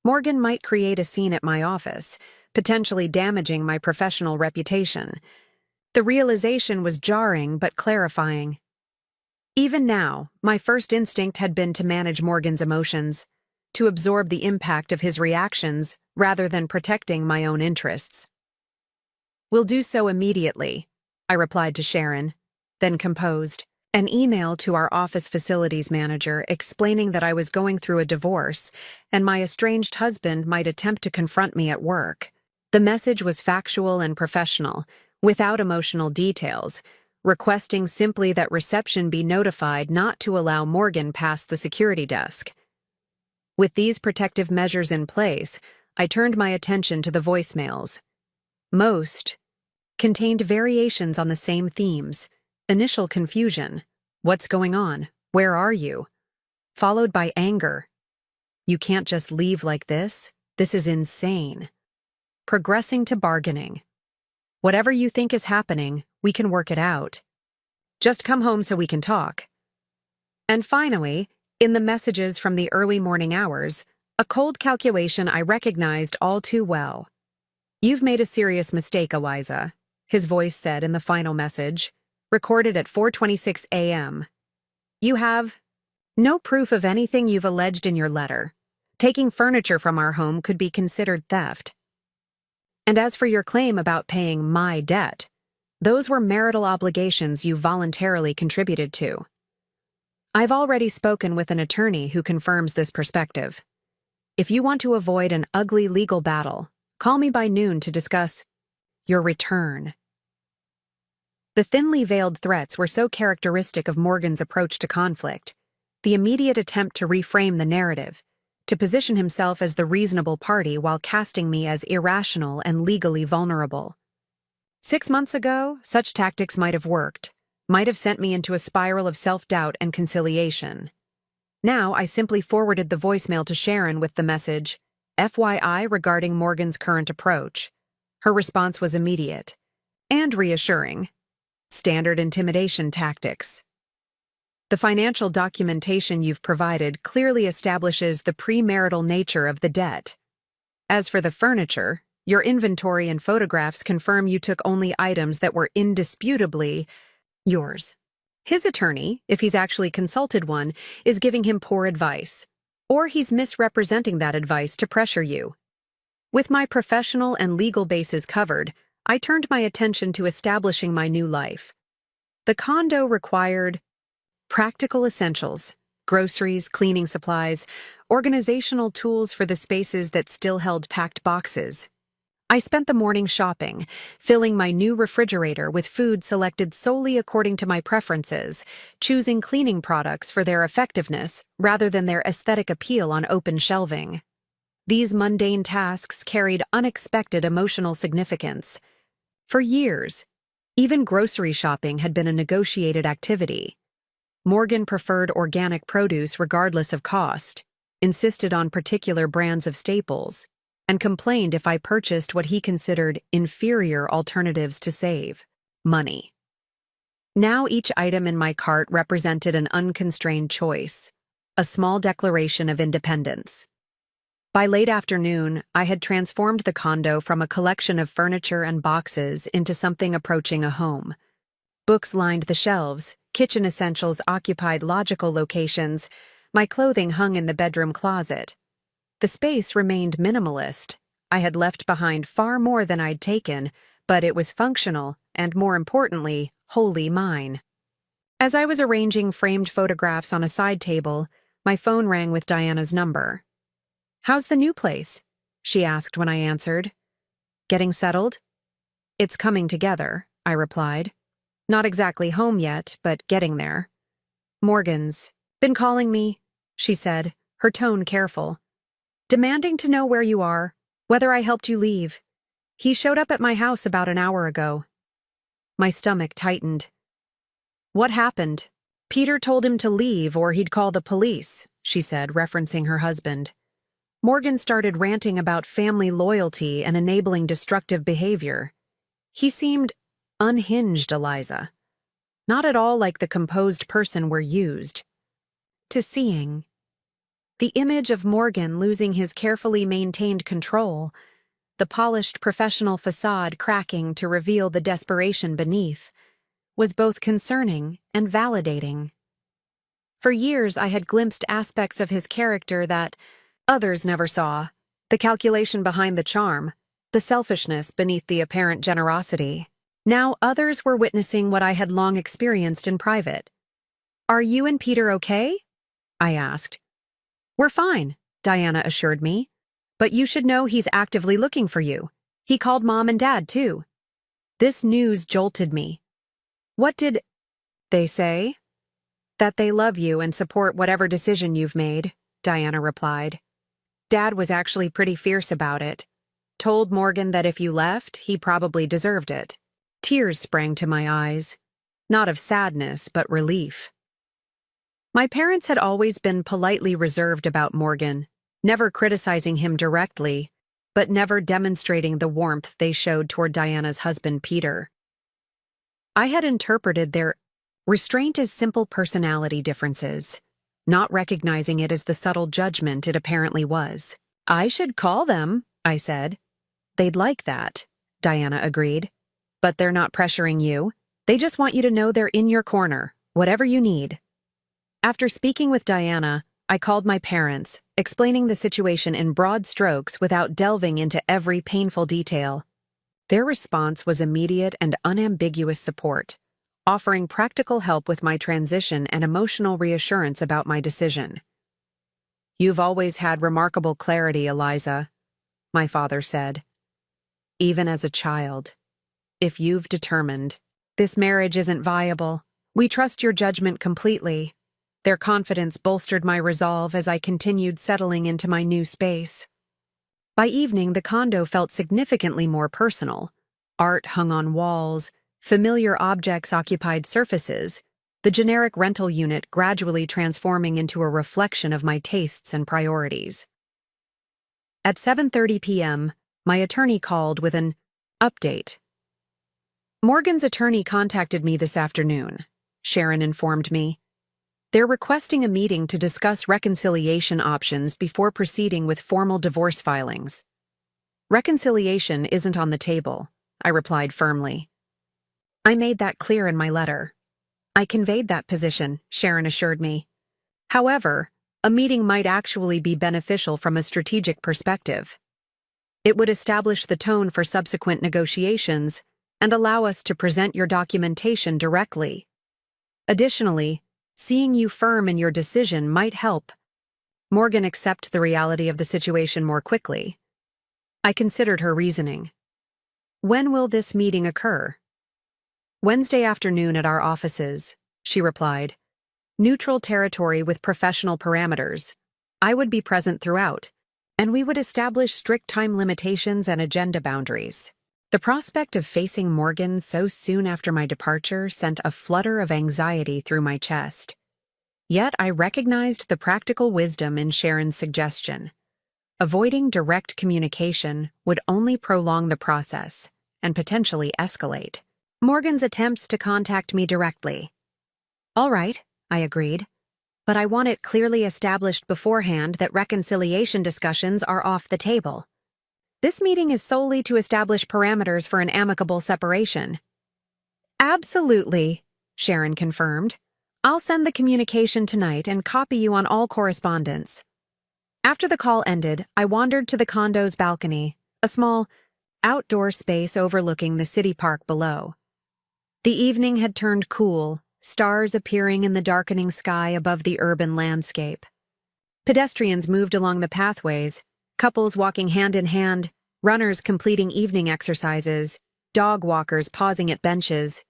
Speaker 1: Morgan might create a scene at my office, potentially damaging my professional reputation. The realization was jarring but clarifying. Even now, my first instinct had been to manage Morgan's emotions, to absorb the impact of his reactions rather than protecting my own interests. "We'll do so immediately," I replied to Sharon, then composed an email to our office facilities manager explaining that I was going through a divorce and my estranged husband might attempt to confront me at work. The message was factual and professional, without emotional details, requesting simply that reception be notified not to allow Morgan past the security desk. With these protective measures in place, I turned my attention to the voicemails. Most contained variations on the same themes: initial confusion, "What's going on? Where are you?" Followed by anger. "You can't just leave like this. This is insane." Progressing to bargaining. "Whatever you think is happening, we can work it out. Just come home so we can talk." And finally, in the messages from the early morning hours, a cold calculation I recognized all too well. "You've made a serious mistake, Eliza," his voice said in the final message, recorded at 4:26 a.m. "You have no proof of anything you've alleged in your letter. Taking furniture from our home could be considered theft. And as for your claim about paying my debt, those were marital obligations you voluntarily contributed to. I've already spoken with an attorney who confirms this perspective. If you want to avoid an ugly legal battle, call me by noon to discuss your return." The thinly veiled threats were so characteristic of Morgan's approach to conflict, the immediate attempt to reframe the narrative, to position himself as the reasonable party while casting me as irrational and legally vulnerable. 6 months ago, such tactics might have worked, might have sent me into a spiral of self-doubt and conciliation. Now I simply forwarded the voicemail to Sharon with the message, "FYI regarding Morgan's current approach." Her response was immediate and reassuring. "Standard intimidation tactics. The financial documentation you've provided clearly establishes the premarital nature of the debt. As for the furniture, your inventory and photographs confirm you took only items that were indisputably yours." His attorney, if he's actually consulted one, is giving him poor advice, or he's misrepresenting that advice to pressure you. With my professional and legal bases covered, I turned my attention to establishing my new life. The condo required practical essentials, groceries, cleaning supplies, organizational tools for the spaces that still held packed boxes. I spent the morning shopping, filling my new refrigerator with food selected solely according to my preferences, choosing cleaning products for their effectiveness rather than their aesthetic appeal on open shelving. These mundane tasks carried unexpected emotional significance. For years, even grocery shopping had been a negotiated activity. Morgan preferred organic produce regardless of cost, insisted on particular brands of staples, and complained if I purchased what he considered inferior alternatives to save money. Now each item in my cart represented an unconstrained choice, a small declaration of independence. By late afternoon, I had transformed the condo from a collection of furniture and boxes into something approaching a home. Books lined the shelves, kitchen essentials occupied logical locations, my clothing hung in the bedroom closet. The space remained minimalist. I had left behind far more than I'd taken, but it was functional and, more importantly, wholly mine. As I was arranging framed photographs on a side table, my phone rang with Diana's number. "How's the new place?" she asked when I answered. "Getting settled?" "It's coming together," I replied. "Not exactly home yet, but getting there." "Morgan's been calling me," she said, her tone careful. "Demanding to know where you are, whether I helped you leave. He showed up at my house about an hour ago." My stomach tightened. "What happened?" "Peter told him to leave or he'd call the police," she said, referencing her husband. Morgan started ranting about family loyalty and enabling destructive behavior. He seemed unhinged, Eliza. Not at all like the composed person we're used to seeing. The image of Morgan losing his carefully maintained control, the polished professional facade cracking to reveal the desperation beneath, was both concerning and validating. For years I had glimpsed aspects of his character that others never saw, the calculation behind the charm, the selfishness beneath the apparent generosity. Now others were witnessing what I had long experienced in private. "Are you and Peter okay?" I asked. "We're fine," Diana assured me. "But you should know he's actively looking for you. He called Mom and Dad, too." This news jolted me. "What did they say?" "That they love you and support whatever decision you've made," Diana replied. "Dad was actually pretty fierce about it. Told Morgan that if you left, he probably deserved it." Tears sprang to my eyes, not of sadness, but relief. My parents had always been politely reserved about Morgan, never criticizing him directly, but never demonstrating the warmth they showed toward Diana's husband, Peter. I had interpreted their restraint as simple personality differences, not recognizing it as the subtle judgment it apparently was. "I should call them," I said. "They'd like that," Diana agreed. "But they're not pressuring you. They just want you to know they're in your corner, whatever you need." After speaking with Diana, I called my parents, explaining the situation in broad strokes without delving into every painful detail. Their response was immediate and unambiguous support, offering practical help with my transition and emotional reassurance about my decision. "You've always had remarkable clarity, Eliza," my father said. "Even as a child. If you've determined, this marriage isn't viable, we trust your judgment completely." Their confidence bolstered my resolve as I continued settling into my new space. By evening, the condo felt significantly more personal. Art hung on walls, familiar objects occupied surfaces, the generic rental unit gradually transforming into a reflection of my tastes and priorities. At 7:30 p.m., my attorney called with an update. "Morgan's attorney contacted me this afternoon," Sharon informed me. "They're requesting a meeting to discuss reconciliation options before proceeding with formal divorce filings." "Reconciliation isn't on the table," I replied firmly. "I made that clear in my letter." "I conveyed that position," Sharon assured me. "However, a meeting might actually be beneficial from a strategic perspective. It would establish the tone for subsequent negotiations and allow us to present your documentation directly. Additionally, seeing you firm in your decision might help Morgan accept the reality of the situation more quickly." I considered her reasoning. "When will this meeting occur?" "Wednesday afternoon at our offices," she replied. "Neutral territory with professional parameters. I would be present throughout, and we would establish strict time limitations and agenda boundaries." The prospect of facing Morgan so soon after my departure sent a flutter of anxiety through my chest. Yet I recognized the practical wisdom in Sharon's suggestion. Avoiding direct communication would only prolong the process and potentially escalate Morgan's attempts to contact me directly. "All right," I agreed. but I want it clearly established beforehand that reconciliation discussions are off the table. This meeting is solely to establish parameters for an amicable separation. Absolutely, Sharon confirmed. I'll send the communication tonight and copy you on all correspondence. After the call ended, I wandered to the condo's balcony, a small, outdoor space overlooking the city park below. The evening had turned cool, stars appearing in the darkening sky above the urban landscape. Pedestrians moved along the pathways, couples walking hand in hand, runners completing evening exercises, dog walkers pausing at benches.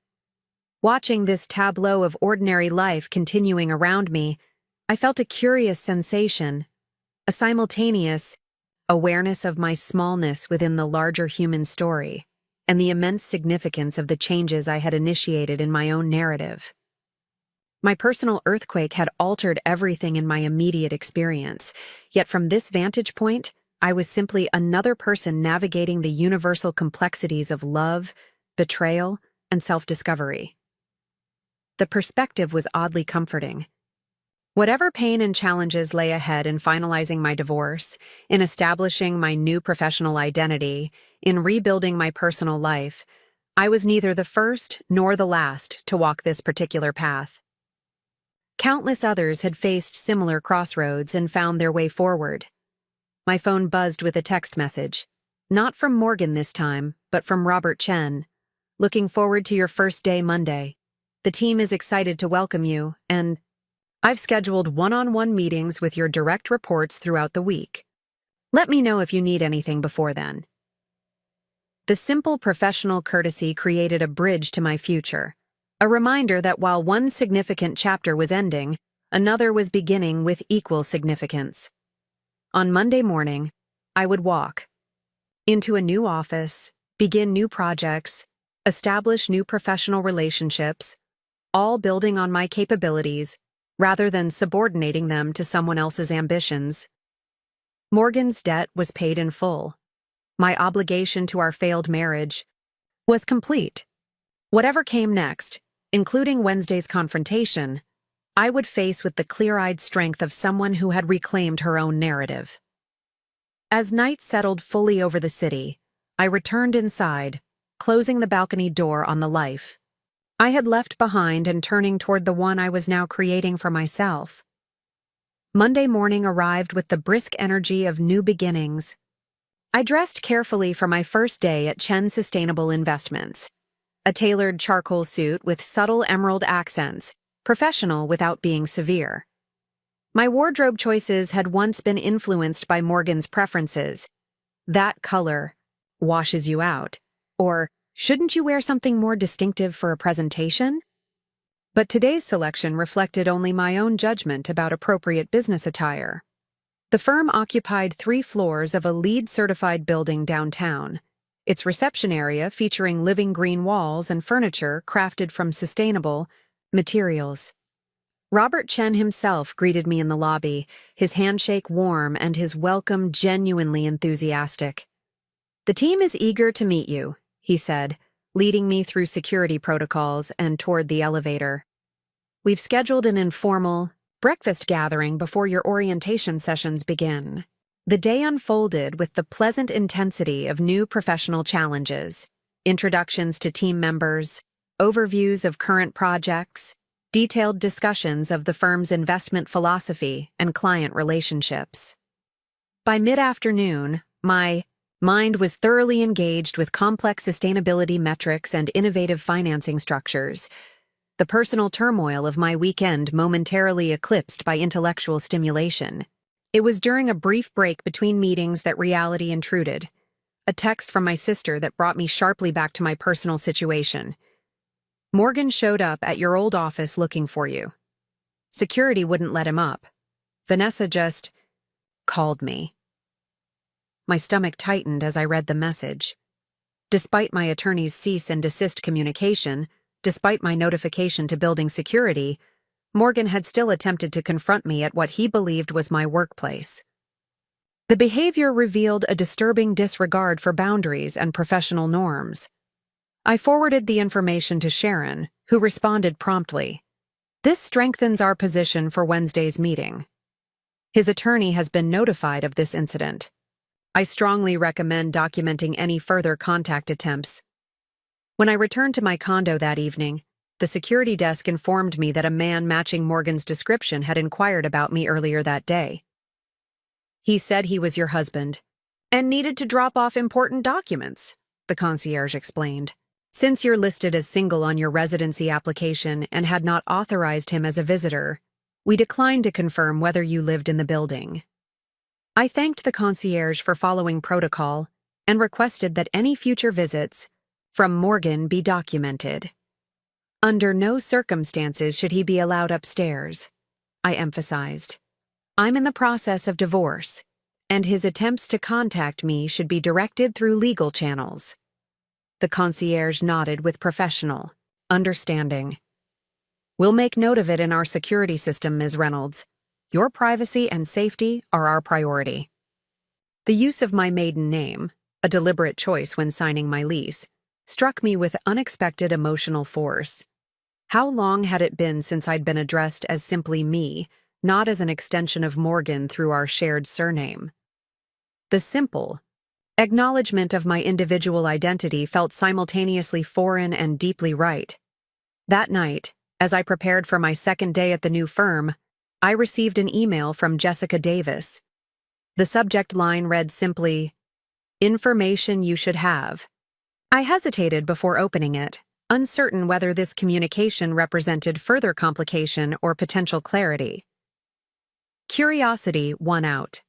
Speaker 1: Watching this tableau of ordinary life continuing around me, I felt a curious sensation, a simultaneous awareness of my smallness within the larger human story, and the immense significance of the changes I had initiated in my own narrative. My personal earthquake had altered everything in my immediate experience, yet from this vantage point, I was simply another person navigating the universal complexities of love, betrayal, and self-discovery. The perspective was oddly comforting. Whatever pain and challenges lay ahead in finalizing my divorce, in establishing my new professional identity, in rebuilding my personal life, I was neither the first nor the last to walk this particular path. Countless others had faced similar crossroads and found their way forward. My phone buzzed with a text message. Not from Morgan this time, but from Robert Chen. Looking forward to your first day Monday. The team is excited to welcome you, and I've scheduled one-on-one meetings with your direct reports throughout the week. Let me know if you need anything before then. The simple professional courtesy created a bridge to my future, a reminder that while one significant chapter was ending, another was beginning with equal significance. On Monday morning, I would walk into a new office, begin new projects, establish new professional relationships, all building on my capabilities, rather than subordinating them to someone else's ambitions. Morgan's debt was paid in full. My obligation to our failed marriage was complete. Whatever came next, including Wednesday's confrontation, I would face with the clear-eyed strength of someone who had reclaimed her own narrative. As night settled fully over the city, I returned inside, closing the balcony door on the life I had left behind and turning toward the one I was now creating for myself. Monday morning arrived with the brisk energy of new beginnings. I dressed carefully for my first day at Chen Sustainable Investments. A tailored charcoal suit with subtle emerald accents, professional without being severe. My wardrobe choices had once been influenced by Morgan's preferences. That color washes you out. Or, shouldn't you wear something more distinctive for a presentation? But today's selection reflected only my own judgment about appropriate business attire. The firm occupied 3 floors of a LEED-certified building downtown, its reception area featuring living green walls and furniture crafted from sustainable materials. Robert Chen himself greeted me in the lobby, his handshake warm and his welcome genuinely enthusiastic. "The team is eager to meet you," he said, leading me through security protocols and toward the elevator. "We've scheduled an informal breakfast gathering before your orientation sessions begin." The day unfolded with the pleasant intensity of new professional challenges, introductions to team members, overviews of current projects, detailed discussions of the firm's investment philosophy and client relationships. By mid-afternoon, my mind was thoroughly engaged with complex sustainability metrics and innovative financing structures, the personal turmoil of my weekend momentarily eclipsed by intellectual stimulation. It was during a brief break between meetings that reality intruded, a text from my sister that brought me sharply back to my personal situation. "Morgan showed up at your old office looking for you. Security wouldn't let him up. Vanessa just called me." My stomach tightened as I read the message. Despite my attorney's cease and desist communication, despite my notification to building security, Morgan had still attempted to confront me at what he believed was my workplace. The behavior revealed a disturbing disregard for boundaries and professional norms. I forwarded the information to Sharon, who responded promptly. This strengthens our position for Wednesday's meeting. His attorney has been notified of this incident. I strongly recommend documenting any further contact attempts. When I returned to my condo that evening, the security desk informed me that a man matching Morgan's description had inquired about me earlier that day. He said he was your husband and needed to drop off important documents, the concierge explained. Since you're listed as single on your residency application and had not authorized him as a visitor, we declined to confirm whether you lived in the building. I thanked the concierge for following protocol and requested that any future visits from Morgan be documented. Under no circumstances should he be allowed upstairs, I emphasized. I'm in the process of divorce, and his attempts to contact me should be directed through legal channels. The concierge nodded with professional understanding. We'll make note of it in our security system, Ms. Reynolds. Your privacy and safety are our priority. The use of my maiden name, a deliberate choice when signing my lease, struck me with unexpected emotional force. How long had it been since I'd been addressed as simply me, not as an extension of Morgan through our shared surname? The simple acknowledgement of my individual identity felt simultaneously foreign and deeply right. That night, as I prepared for my second day at the new firm, I received an email from Jessica Davis. The subject line read simply, "Information you should have." I hesitated before opening it, uncertain whether this communication represented further complication or potential clarity. Curiosity won out.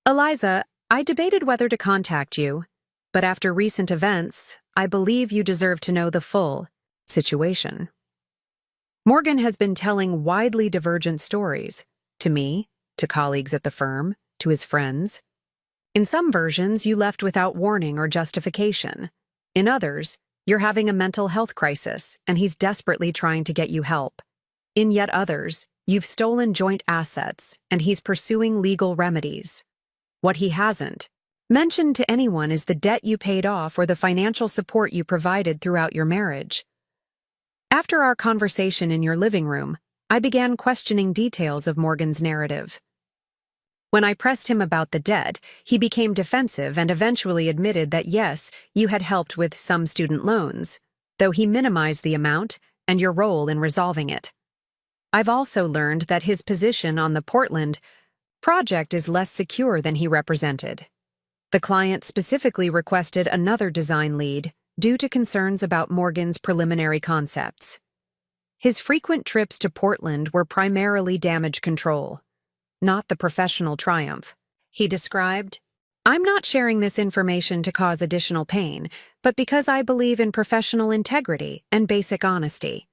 Speaker 1: Eliza, I debated whether to contact you, but after recent events, I believe you deserve to know the full situation. Morgan has been telling widely divergent stories, to me, to colleagues at the firm, to his friends. In some versions, you left without warning or justification. In others, you're having a mental health crisis, and he's desperately trying to get you help. In yet others, you've stolen joint assets, and he's pursuing legal remedies. What he hasn't mentioned to anyone is the debt you paid off or the financial support you provided throughout your marriage. After our conversation in your living room, I began questioning details of Morgan's narrative. When I pressed him about the debt, he became defensive and eventually admitted that yes, you had helped with some student loans, though he minimized the amount and your role in resolving it. I've also learned that his position on the Portland project is less secure than he represented. The client specifically requested another design lead due to concerns about Morgan's preliminary concepts. His frequent trips to Portland were primarily damage control, not the professional triumph. He described, "I'm not sharing this information to cause additional pain, but because I believe in professional integrity and basic honesty.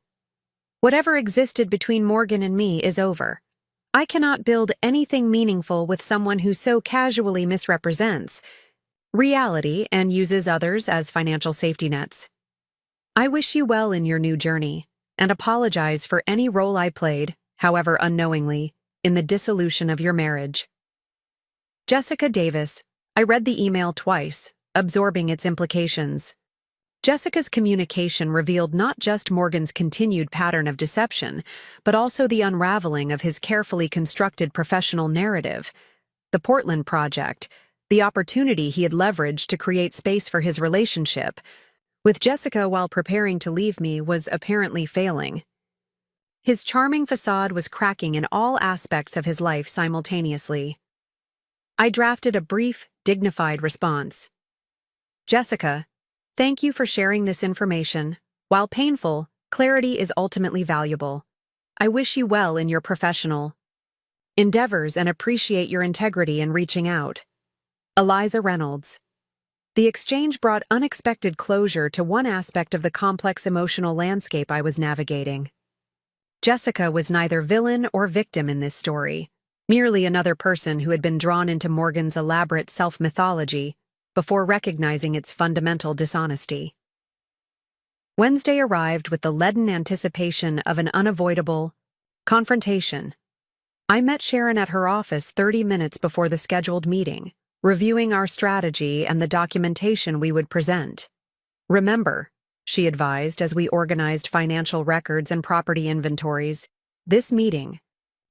Speaker 1: Whatever existed between Morgan and me is over. I cannot build anything meaningful with someone who so casually misrepresents reality and uses others as financial safety nets. I wish you well in your new journey, and apologize for any role I played, however unknowingly, in the dissolution of your marriage." Jessica Davis. I read the email twice, absorbing its implications. Jessica's communication revealed not just Morgan's continued pattern of deception, but also the unraveling of his carefully constructed professional narrative. The Portland project, the opportunity he had leveraged to create space for his relationship with Jessica while preparing to leave me, was apparently failing. His charming facade was cracking in all aspects of his life simultaneously. I drafted a brief, dignified response. "Jessica, thank you for sharing this information. While painful, clarity is ultimately valuable. I wish you well in your professional endeavors and appreciate your integrity in reaching out. Eliza Reynolds." The exchange brought unexpected closure to one aspect of the complex emotional landscape I was navigating. Jessica was neither villain or victim in this story, merely another person who had been drawn into Morgan's elaborate self-mythology before recognizing its fundamental dishonesty. Wednesday arrived with the leaden anticipation of an unavoidable confrontation. I met Sharon at her office 30 minutes before the scheduled meeting, reviewing our strategy and the documentation we would present. "Remember, she advised as we organized financial records and property inventories. This meeting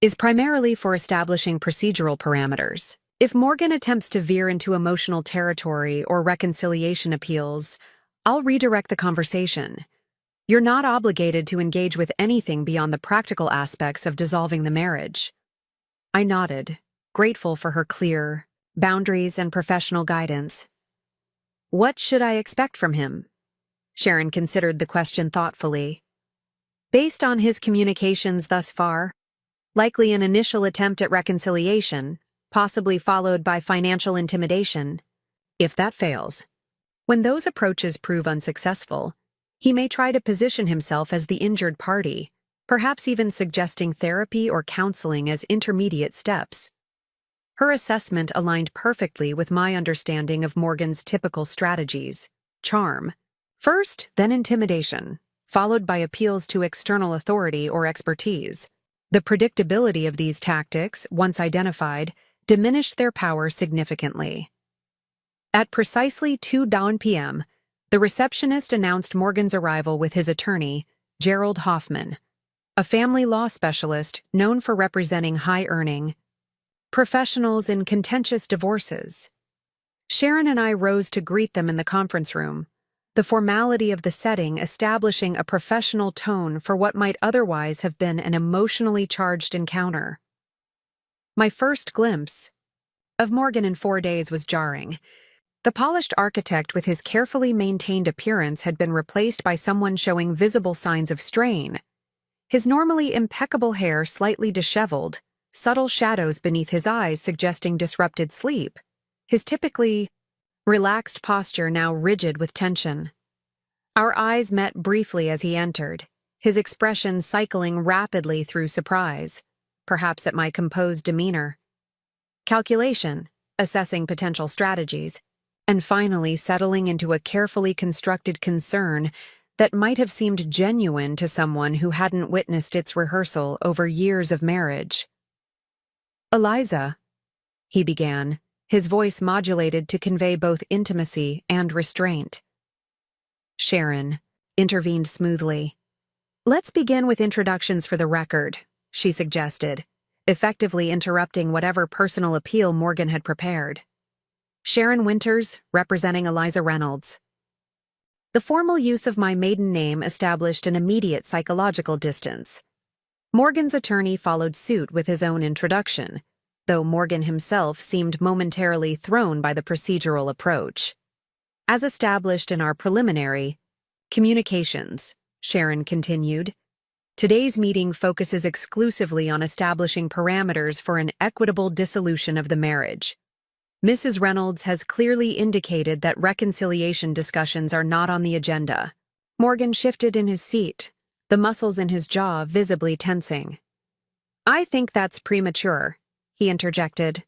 Speaker 1: is primarily for establishing procedural parameters. If Morgan attempts to veer into emotional territory or reconciliation appeals, I'll redirect the conversation. You're not obligated to engage with anything beyond the practical aspects of dissolving the marriage. I nodded, grateful for her clear boundaries and professional guidance. What should I expect from him? Sharon considered the question thoughtfully. Based on his communications thus far, likely an initial attempt at reconciliation, possibly followed by financial intimidation. If that fails, when those approaches prove unsuccessful, he may try to position himself as the injured party, perhaps even suggesting therapy or counseling as intermediate steps. Her assessment aligned perfectly with my understanding of Morgan's typical strategies: charm, first, then intimidation, followed by appeals to external authority or expertise. The predictability of these tactics, once identified, diminished their power significantly. At precisely 2:00 p.m., the receptionist announced Morgan's arrival with his attorney, Gerald Hoffman, a family law specialist known for representing high-earning professionals in contentious divorces. Sharon and I rose to greet them in the conference room, the formality of the setting establishing a professional tone for what might otherwise have been an emotionally charged encounter. My first glimpse of Morgan in 4 days was jarring. The polished architect with his carefully maintained appearance had been replaced by someone showing visible signs of strain. His normally impeccable hair slightly disheveled, subtle shadows beneath his eyes suggesting disrupted sleep, his typically relaxed posture now rigid with tension. Our eyes met briefly as he entered, his expression cycling rapidly through surprise, perhaps at my composed demeanor, calculation, assessing potential strategies, and finally settling into a carefully constructed concern that might have seemed genuine to someone who hadn't witnessed its rehearsal over years of marriage. "Eliza," he began, his voice modulated to convey both intimacy and restraint. Sharon intervened smoothly. "Let's begin with introductions for the record," she suggested, effectively interrupting whatever personal appeal Morgan had prepared. "Sharon Winters, representing Eliza Reynolds." The formal use of my maiden name established an immediate psychological distance. Morgan's attorney followed suit with his own introduction, though Morgan himself seemed momentarily thrown by the procedural approach. "As established in our preliminary communications," Sharon continued, "today's meeting focuses exclusively on establishing parameters for an equitable dissolution of the marriage. Mrs. Reynolds has clearly indicated that reconciliation discussions are not on the agenda." Morgan shifted in his seat, the muscles in his jaw visibly tensing. "I think that's premature," he interjected.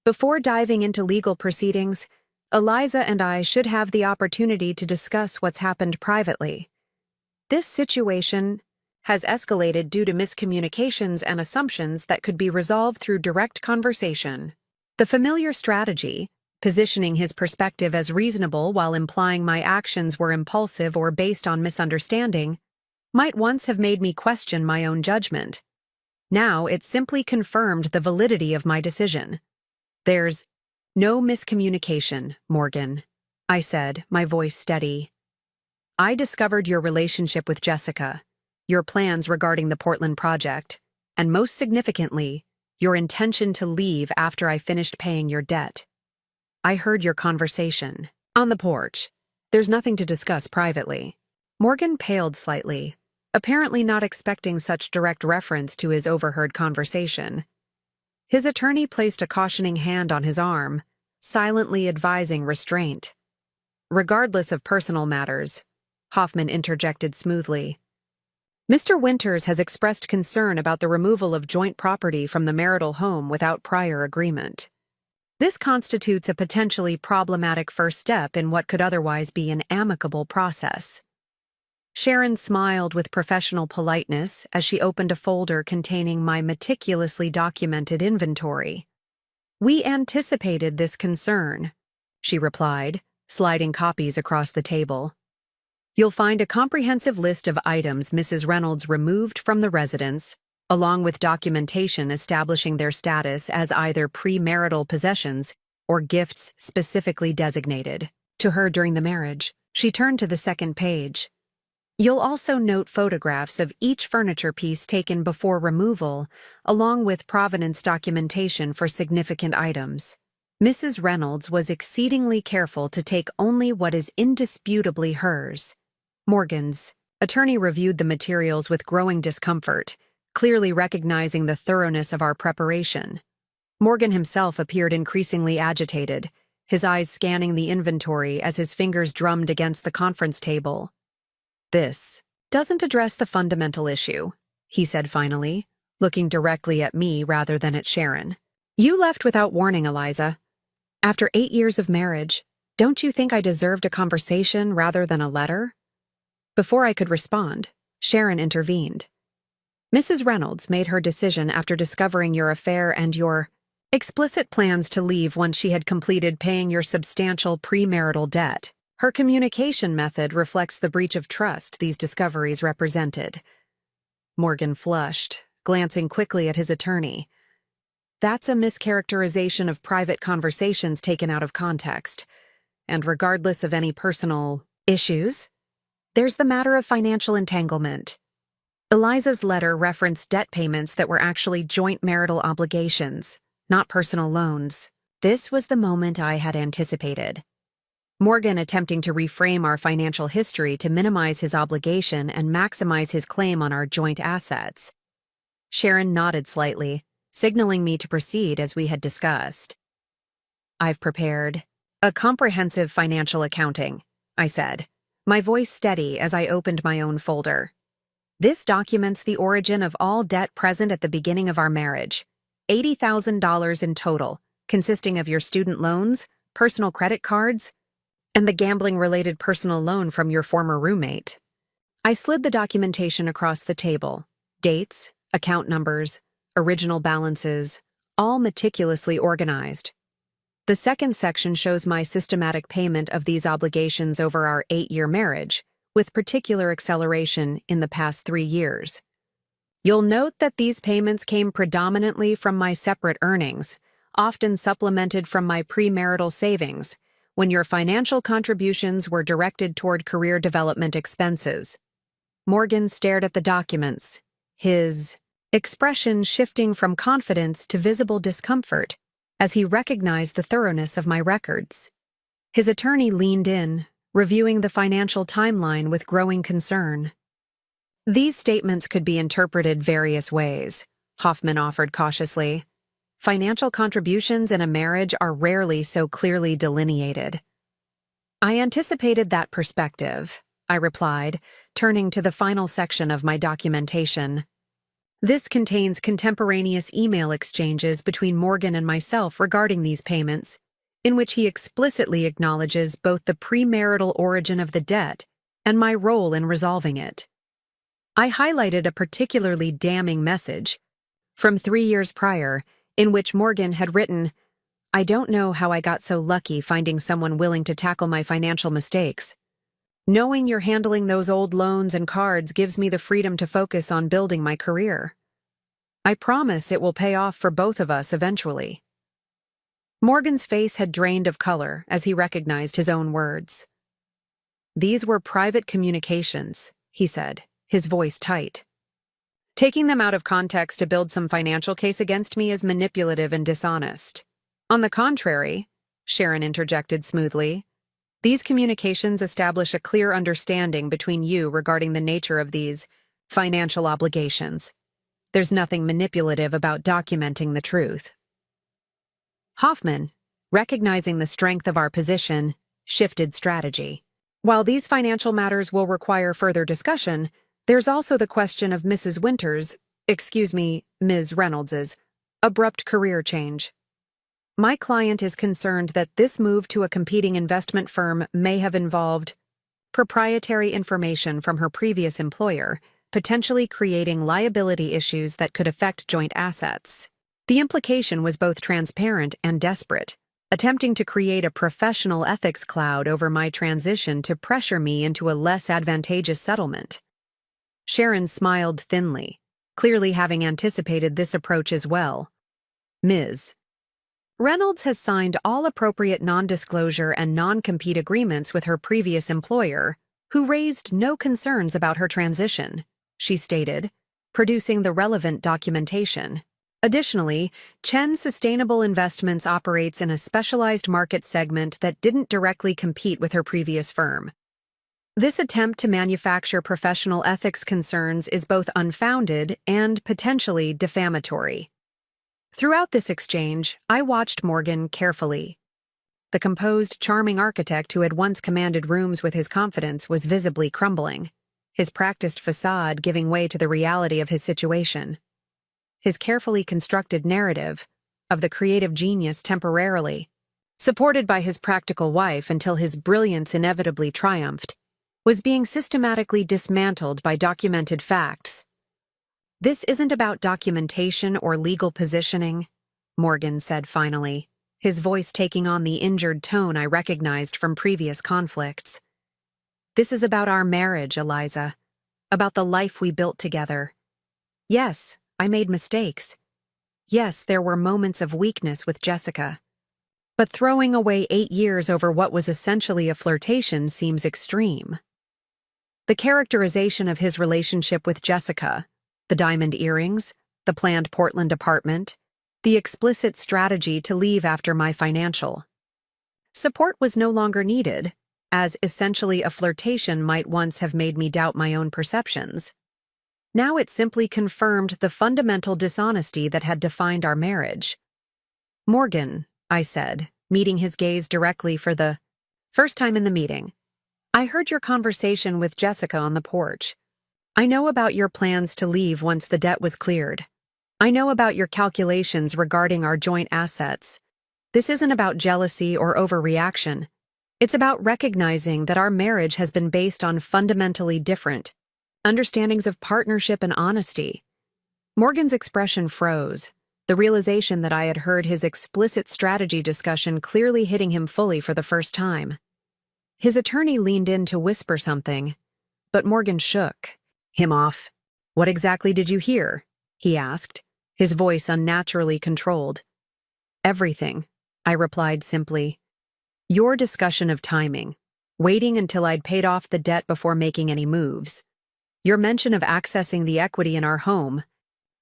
Speaker 1: "Before diving into legal proceedings, Eliza and I should have the opportunity to discuss what's happened privately. This situation has escalated due to miscommunications and assumptions that could be resolved through direct conversation." The familiar strategy, positioning his perspective as reasonable while implying my actions were impulsive or based on misunderstanding, might once have made me question my own judgment. Now it simply confirmed the validity of my decision. "There's no miscommunication, Morgan," I said, my voice steady. "I discovered your relationship with Jessica, your plans regarding the Portland project, and most significantly, your intention to leave after I finished paying your debt. I heard your conversation on the porch. There's nothing to discuss privately." Morgan paled slightly, apparently not expecting such direct reference to his overheard conversation. His attorney placed a cautioning hand on his arm, silently advising restraint. "Regardless of personal matters," Hoffman interjected smoothly, "Mr. Winters has expressed concern about the removal of joint property from the marital home without prior agreement. This constitutes a potentially problematic first step in what could otherwise be an amicable process." Sharon smiled with professional politeness as she opened a folder containing my meticulously documented inventory. "We anticipated this concern," she replied, sliding copies across the table. You'll find a comprehensive list of items Mrs. Reynolds removed from the residence, along with documentation establishing their status as either premarital possessions or gifts specifically designated to her during the marriage. She turned to the second page. You'll also note photographs of each furniture piece taken before removal, along with provenance documentation for significant items. Mrs. Reynolds was exceedingly careful to take only what is indisputably hers. Morgan's attorney reviewed the materials with growing discomfort, clearly recognizing the thoroughness of our preparation. Morgan himself appeared increasingly agitated, his eyes scanning the inventory as his fingers drummed against the conference table. "This doesn't address the fundamental issue," he said finally, looking directly at me rather than at Sharon. "You left without warning, Eliza. After 8 years of marriage, don't you think I deserved a conversation rather than a letter?" Before I could respond, Sharon intervened. "Mrs. Reynolds made her decision after discovering your affair and your explicit plans to leave once she had completed paying your substantial premarital debt. Her communication method reflects the breach of trust these discoveries represented." Morgan flushed, glancing quickly at his attorney. "That's a mischaracterization of private conversations taken out of context. And regardless of any personal issues, there's the matter of financial entanglement." Eliza's letter referenced debt payments that were actually joint marital obligations, not personal loans. This was the moment I had anticipated. Morgan attempting to reframe our financial history to minimize his obligation and maximize his claim on our joint assets. Sharon nodded slightly, signaling me to proceed as we had discussed. "I've prepared a comprehensive financial accounting," I said, my voice steady as I opened my own folder. "This documents the origin of all debt present at the beginning of our marriage, $80,000 in total, consisting of your student loans, personal credit cards, and the gambling-related personal loan from your former roommate." I slid the documentation across the table, dates, account numbers, original balances, all meticulously organized. The second section shows my systematic payment of these obligations over our 8-year marriage, with particular acceleration in the past 3 years. You'll note that these payments came predominantly from my separate earnings, often supplemented from my premarital savings, when your financial contributions were directed toward career development expenses. Morgan stared at the documents, his expression shifting from confidence to visible discomfort as he recognized the thoroughness of my records. His attorney leaned in, reviewing the financial timeline with growing concern. "These statements could be interpreted various ways," Hoffman offered cautiously. "Financial contributions in a marriage are rarely so clearly delineated." "I anticipated that perspective," I replied, turning to the final section of my documentation. This contains contemporaneous email exchanges between Morgan and myself regarding these payments, in which he explicitly acknowledges both the premarital origin of the debt and my role in resolving it. I highlighted a particularly damning message from 3 years prior, in which Morgan had written, "I don't know how I got so lucky finding someone willing to tackle my financial mistakes. Knowing you're handling those old loans and cards gives me the freedom to focus on building my career. I promise it will pay off for both of us eventually." Morgan's face had drained of color as he recognized his own words. "These were private communications," he said, his voice tight. "Taking them out of context to build some financial case against me is manipulative and dishonest." "On the contrary," Sharon interjected smoothly, "these communications establish a clear understanding between you regarding the nature of these financial obligations. There's nothing manipulative about documenting the truth." Hoffman, recognizing the strength of our position, shifted strategy. "While these financial matters will require further discussion, there's also the question of Ms. Reynolds's, abrupt career change. My client is concerned that this move to a competing investment firm may have involved proprietary information from her previous employer, potentially creating liability issues that could affect joint assets." The implication was both transparent and desperate. attempting to create a professional ethics cloud over my transition to pressure me into a less advantageous settlement. Sharon smiled thinly, clearly having anticipated this approach as well. Ms. Reynolds has signed all appropriate non-disclosure and non-compete agreements with her previous employer, who raised no concerns about her transition, she stated, producing the relevant documentation. Additionally, Chen Sustainable Investments operates in a specialized market segment that didn't directly compete with her previous firm. This attempt to manufacture professional ethics concerns is both unfounded and potentially defamatory. Throughout this exchange, I watched Morgan carefully. The composed, charming architect who had once commanded rooms with his confidence was visibly crumbling, his practiced facade giving way to the reality of his situation. His carefully constructed narrative of the creative genius temporarily, supported by his practical wife until his brilliance inevitably triumphed, was being systematically dismantled by documented facts. "This isn't about documentation or legal positioning," Morgan said finally, his voice taking on the injured tone I recognized from previous conflicts. "This is about our marriage, Eliza, about the life we built together. Yes, I made mistakes. Yes, there were moments of weakness with Jessica. But throwing away 8 years over what was essentially a flirtation seems extreme." The characterization of his relationship with Jessica, the diamond earrings, the planned Portland apartment, the explicit strategy to leave after my financial support was no longer needed, as essentially a flirtation might once have made me doubt my own perceptions. Now it simply confirmed the fundamental dishonesty that had defined our marriage. "Morgan," I said, meeting his gaze directly for the first time in the meeting, "I heard your conversation with Jessica on the porch. I know about your plans to leave once the debt was cleared. I know about your calculations regarding our joint assets. This isn't about jealousy or overreaction. It's about recognizing that our marriage has been based on fundamentally different understandings of partnership and honesty." Morgan's expression froze, the realization that I had heard his explicit strategy discussion clearly hitting him fully for the first time. His attorney leaned in to whisper something, but Morgan shook him off. "What exactly did you hear?" he asked, his voice unnaturally controlled. "Everything," I replied simply. "Your discussion of timing, waiting until I'd paid off the debt before making any moves. Your mention of accessing the equity in our home,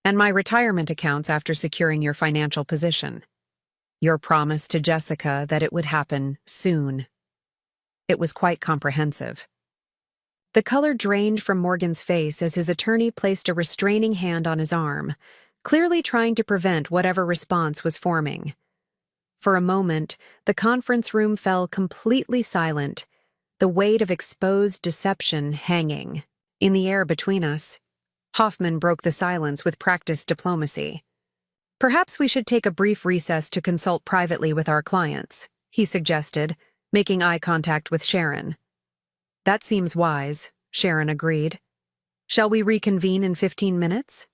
Speaker 1: and my retirement accounts after securing your financial position. Your promise to Jessica that it would happen soon." It was quite comprehensive. The color drained from Morgan's face as his attorney placed a restraining hand on his arm, clearly trying to prevent whatever response was forming. For a moment, the conference room fell completely silent, the weight of exposed deception hanging in the air between us. Hoffman broke the silence with practiced diplomacy. "Perhaps we should take a brief recess to consult privately with our clients," he suggested, making eye contact with Sharon. "That seems wise," Sharon agreed. "Shall we reconvene in 15 minutes?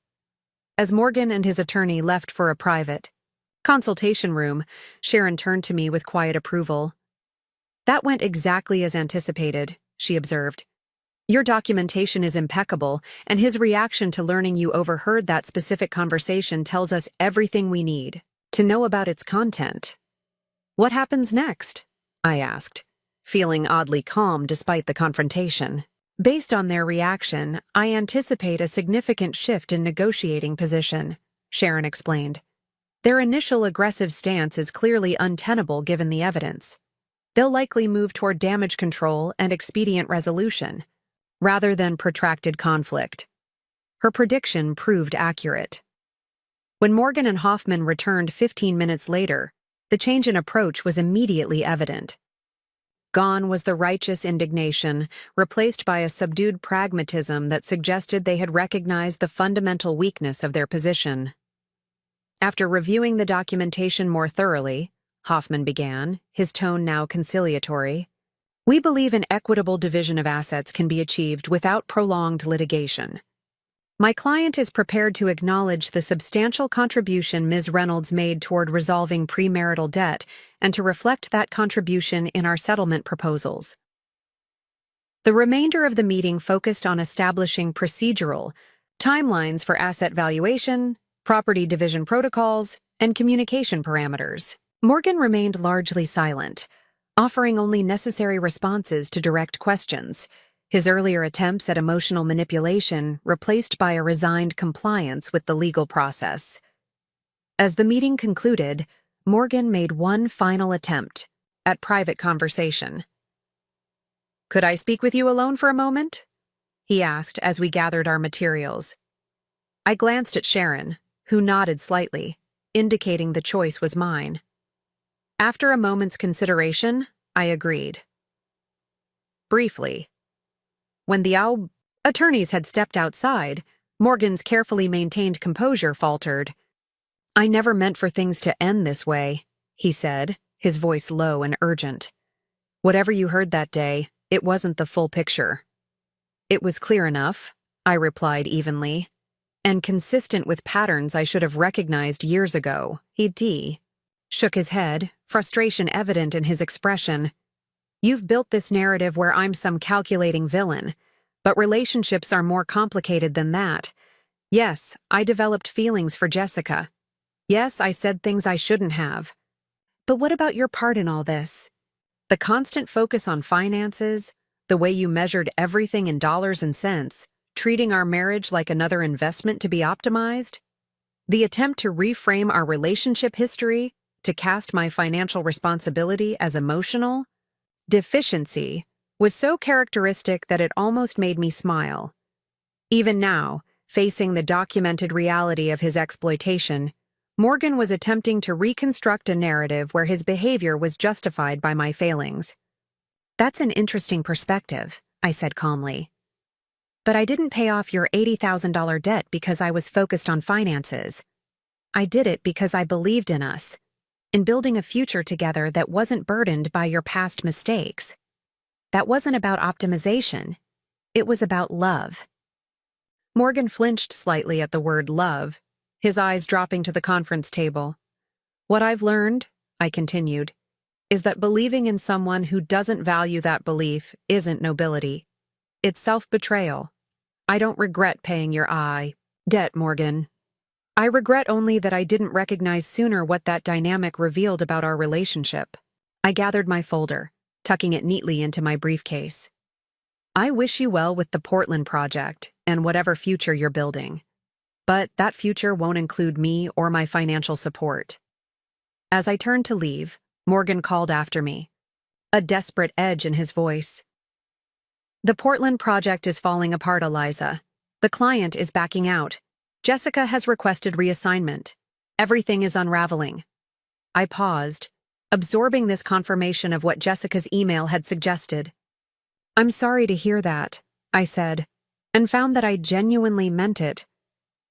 Speaker 1: As Morgan and his attorney left for a private consultation room, Sharon turned to me with quiet approval. "That went exactly as anticipated," she observed. "Your documentation is impeccable, and his reaction to learning you overheard that specific conversation tells us everything we need to know about its content." "What happens next?" I asked, feeling oddly calm despite the confrontation. "Based on their reaction, I anticipate a significant shift in negotiating position," Sharon explained. "Their initial aggressive stance is clearly untenable given the evidence. They'll likely move toward damage control and expedient resolution, rather than protracted conflict." Her prediction proved accurate. When Morgan and Hoffman returned 15 minutes later, the change in approach was immediately evident. Gone was the righteous indignation, replaced by a subdued pragmatism that suggested they had recognized the fundamental weakness of their position. After reviewing the documentation more thoroughly, Hoffman began, his tone now conciliatory, "We believe an equitable division of assets can be achieved without prolonged litigation. My client is prepared to acknowledge the substantial contribution Ms. Reynolds made toward resolving premarital debt and to reflect that contribution in our settlement proposals. The remainder of the meeting focused on establishing procedural timelines for asset valuation, property division protocols, and communication parameters. Morgan remained largely silent, offering only necessary responses to direct questions, his earlier attempts at emotional manipulation replaced by a resigned compliance with the legal process. As the meeting concluded, Morgan made one final attempt at private conversation. "Could I speak with you alone for a moment?" he asked as we gathered our materials. I glanced at Sharon, who nodded slightly, indicating the choice was mine. After a moment's consideration, I agreed. Briefly. When the attorneys had stepped outside, Morgan's carefully maintained composure faltered. "I never meant for things to end this way," he said, his voice low and urgent. "Whatever you heard that day, it wasn't the full picture." "It was clear enough," I replied evenly, "and consistent with patterns I should have recognized years ago." He shook his head, frustration evident in his expression. "You've built this narrative where I'm some calculating villain, but relationships are more complicated than that. Yes, I developed feelings for Jessica. Yes, I said things I shouldn't have. But what about your part in all this? The constant focus on finances, the way you measured everything in dollars and cents, treating our marriage like another investment to be optimized? The attempt to reframe our relationship history, to cast my financial responsibility as emotional deficiency, was so characteristic that it almost made me smile. Even now, facing the documented reality of his exploitation, Morgan was attempting to reconstruct a narrative where his behavior was justified by my failings. "That's an interesting perspective," I said calmly. "But I didn't pay off your $80,000 debt because I was focused on finances. I did it because I believed in us, in building a future together that wasn't burdened by your past mistakes. That wasn't about optimization. It was about love." Morgan flinched slightly at the word love, his eyes dropping to the conference table. "What I've learned," I continued, "is that believing in someone who doesn't value that belief isn't nobility. It's self-betrayal. I don't regret paying your debt, Morgan. I regret only that I didn't recognize sooner what that dynamic revealed about our relationship." I gathered my folder, tucking it neatly into my briefcase. "I wish you well with the Portland project and whatever future you're building. But that future won't include me or my financial support." As I turned to leave, Morgan called after me, a desperate edge in his voice. "The Portland project is falling apart, Eliza. The client is backing out. Jessica has requested reassignment. Everything is unraveling." I paused, absorbing this confirmation of what Jessica's email had suggested. "I'm sorry to hear that," I said, and found that I genuinely meant it.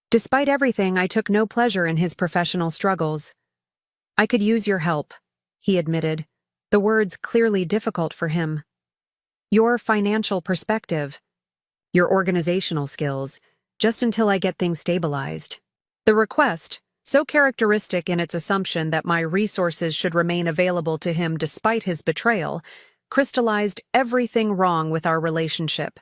Speaker 1: Despite everything, I took no pleasure in his professional struggles. "I could use your help," he admitted, the words clearly difficult for him. "Your financial perspective, your organizational skills, just until I get things stabilized." The request, so characteristic in its assumption that my resources should remain available to him despite his betrayal, crystallized everything wrong with our relationship.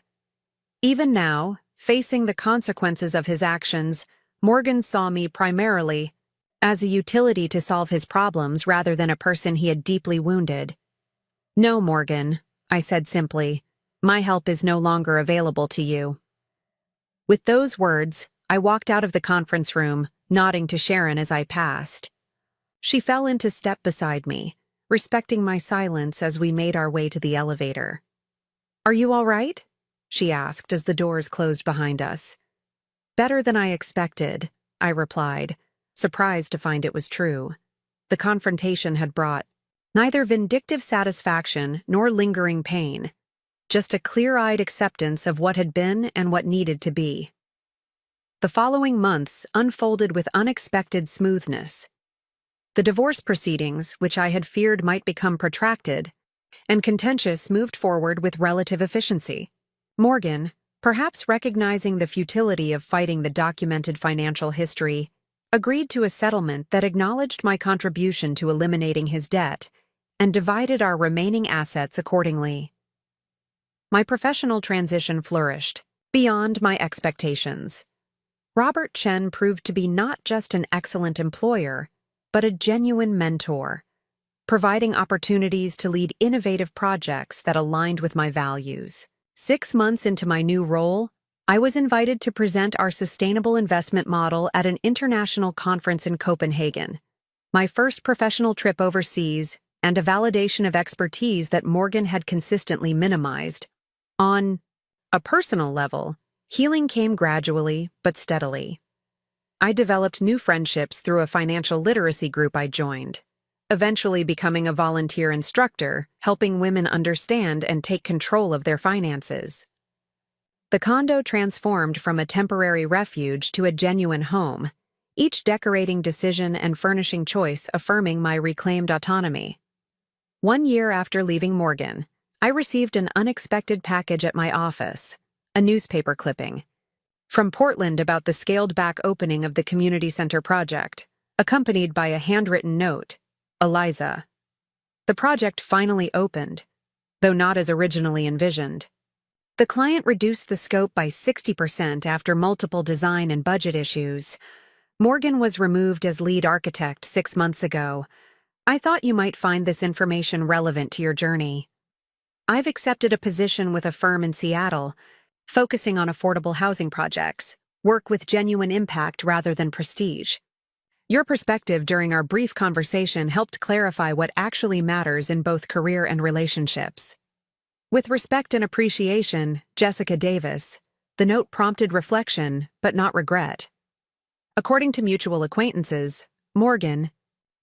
Speaker 1: Even now, facing the consequences of his actions, Morgan saw me primarily as a utility to solve his problems rather than a person he had deeply wounded. "No, Morgan," I said simply, "my help is no longer available to you." With those words, I walked out of the conference room, nodding to Sharon as I passed. She fell into step beside me, respecting my silence as we made our way to the elevator. "Are you all right?" she asked as the doors closed behind us. "Better than I expected," I replied, surprised to find it was true. The confrontation had brought neither vindictive satisfaction nor lingering pain, just a clear-eyed acceptance of what had been and what needed to be. The following months unfolded with unexpected smoothness. The divorce proceedings, which I had feared might become protracted and contentious, moved forward with relative efficiency. Morgan, perhaps recognizing the futility of fighting the documented financial history, agreed to a settlement that acknowledged my contribution to eliminating his debt and divided our remaining assets accordingly. My professional transition flourished, beyond my expectations. Robert Chen proved to be not just an excellent employer, but a genuine mentor, providing opportunities to lead innovative projects that aligned with my values. 6 months into my new role, I was invited to present our sustainable investment model at an international conference in Copenhagen, my first professional trip overseas and a validation of expertise that Morgan had consistently minimized. On a personal level, healing came gradually but steadily. I developed new friendships through a financial literacy group I joined, eventually becoming a volunteer instructor, helping women understand and take control of their finances. The condo transformed from a temporary refuge to a genuine home, each decorating decision and furnishing choice affirming my reclaimed autonomy. 1 year after leaving Morgan, I received an unexpected package at my office, a newspaper clipping, from Portland about the scaled-back opening of the community center project, accompanied by a handwritten note, Eliza. The project finally opened, though not as originally envisioned. The client reduced the scope by 60% after multiple design and budget issues. Morgan was removed as lead architect 6 months ago. I thought you might find this information relevant to your journey. I've accepted a position with a firm in Seattle, focusing on affordable housing projects, work with genuine impact rather than prestige. Your perspective during our brief conversation helped clarify what actually matters in both career and relationships. With respect and appreciation, Jessica Davis, the note prompted reflection, but not regret. According to mutual acquaintances, Morgan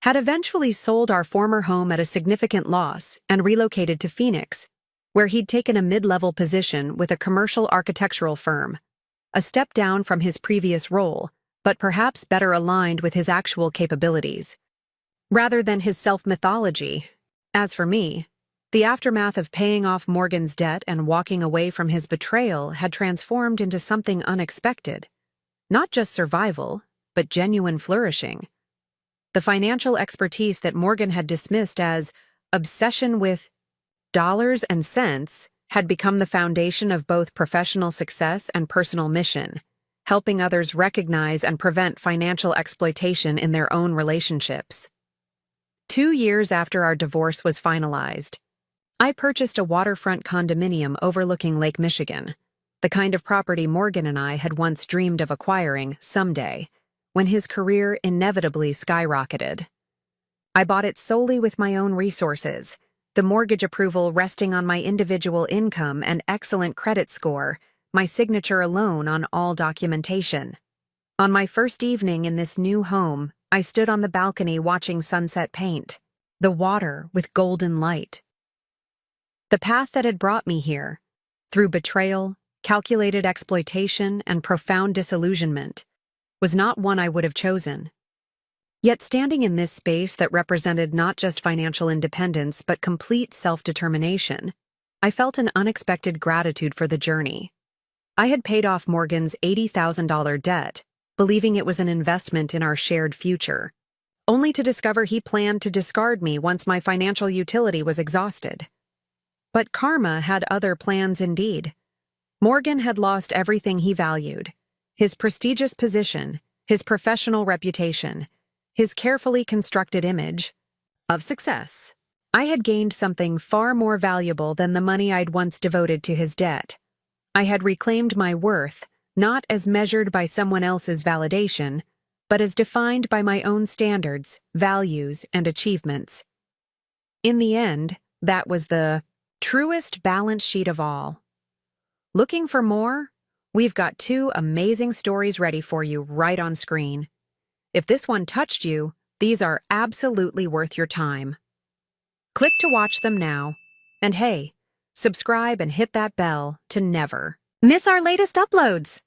Speaker 1: had eventually sold our former home at a significant loss and relocated to Phoenix, where he'd taken a mid-level position with a commercial architectural firm, a step down from his previous role, but perhaps better aligned with his actual capabilities, rather than his self-mythology. As for me, the aftermath of paying off Morgan's debt and walking away from his betrayal had transformed into something unexpected. Not just survival, but genuine flourishing. The financial expertise that Morgan had dismissed as obsession with dollars and cents had become the foundation of both professional success and personal mission, helping others recognize and prevent financial exploitation in their own relationships. 2 years after our divorce was finalized, I purchased a waterfront condominium overlooking Lake Michigan, the kind of property Morgan and I had once dreamed of acquiring someday, when his career inevitably skyrocketed. I bought it solely with my own resources, the mortgage approval resting on my individual income and excellent credit score, my signature alone on all documentation. On my first evening in this new home, I stood on the balcony watching sunset paint, the water with golden light. The path that had brought me here, through betrayal, calculated exploitation, and profound disillusionment, was not one I would have chosen. Yet standing in this space that represented not just financial independence but complete self-determination, I felt an unexpected gratitude for the journey. I had paid off Morgan's $80,000 debt, believing it was an investment in our shared future, only to discover he planned to discard me once my financial utility was exhausted. But karma had other plans indeed. Morgan had lost everything he valued: his prestigious position, his professional reputation, his carefully constructed image of success. I had gained something far more valuable than the money I'd once devoted to his debt. I had reclaimed my worth, not as measured by someone else's validation, but as defined by my own standards, values, and achievements. In the end, that was the truest balance sheet of all. Looking for more? We've got 2 amazing stories ready for you right on screen. If this one touched you, these are absolutely worth your time. Click to watch them now. And hey, subscribe and hit that bell to never miss our latest uploads.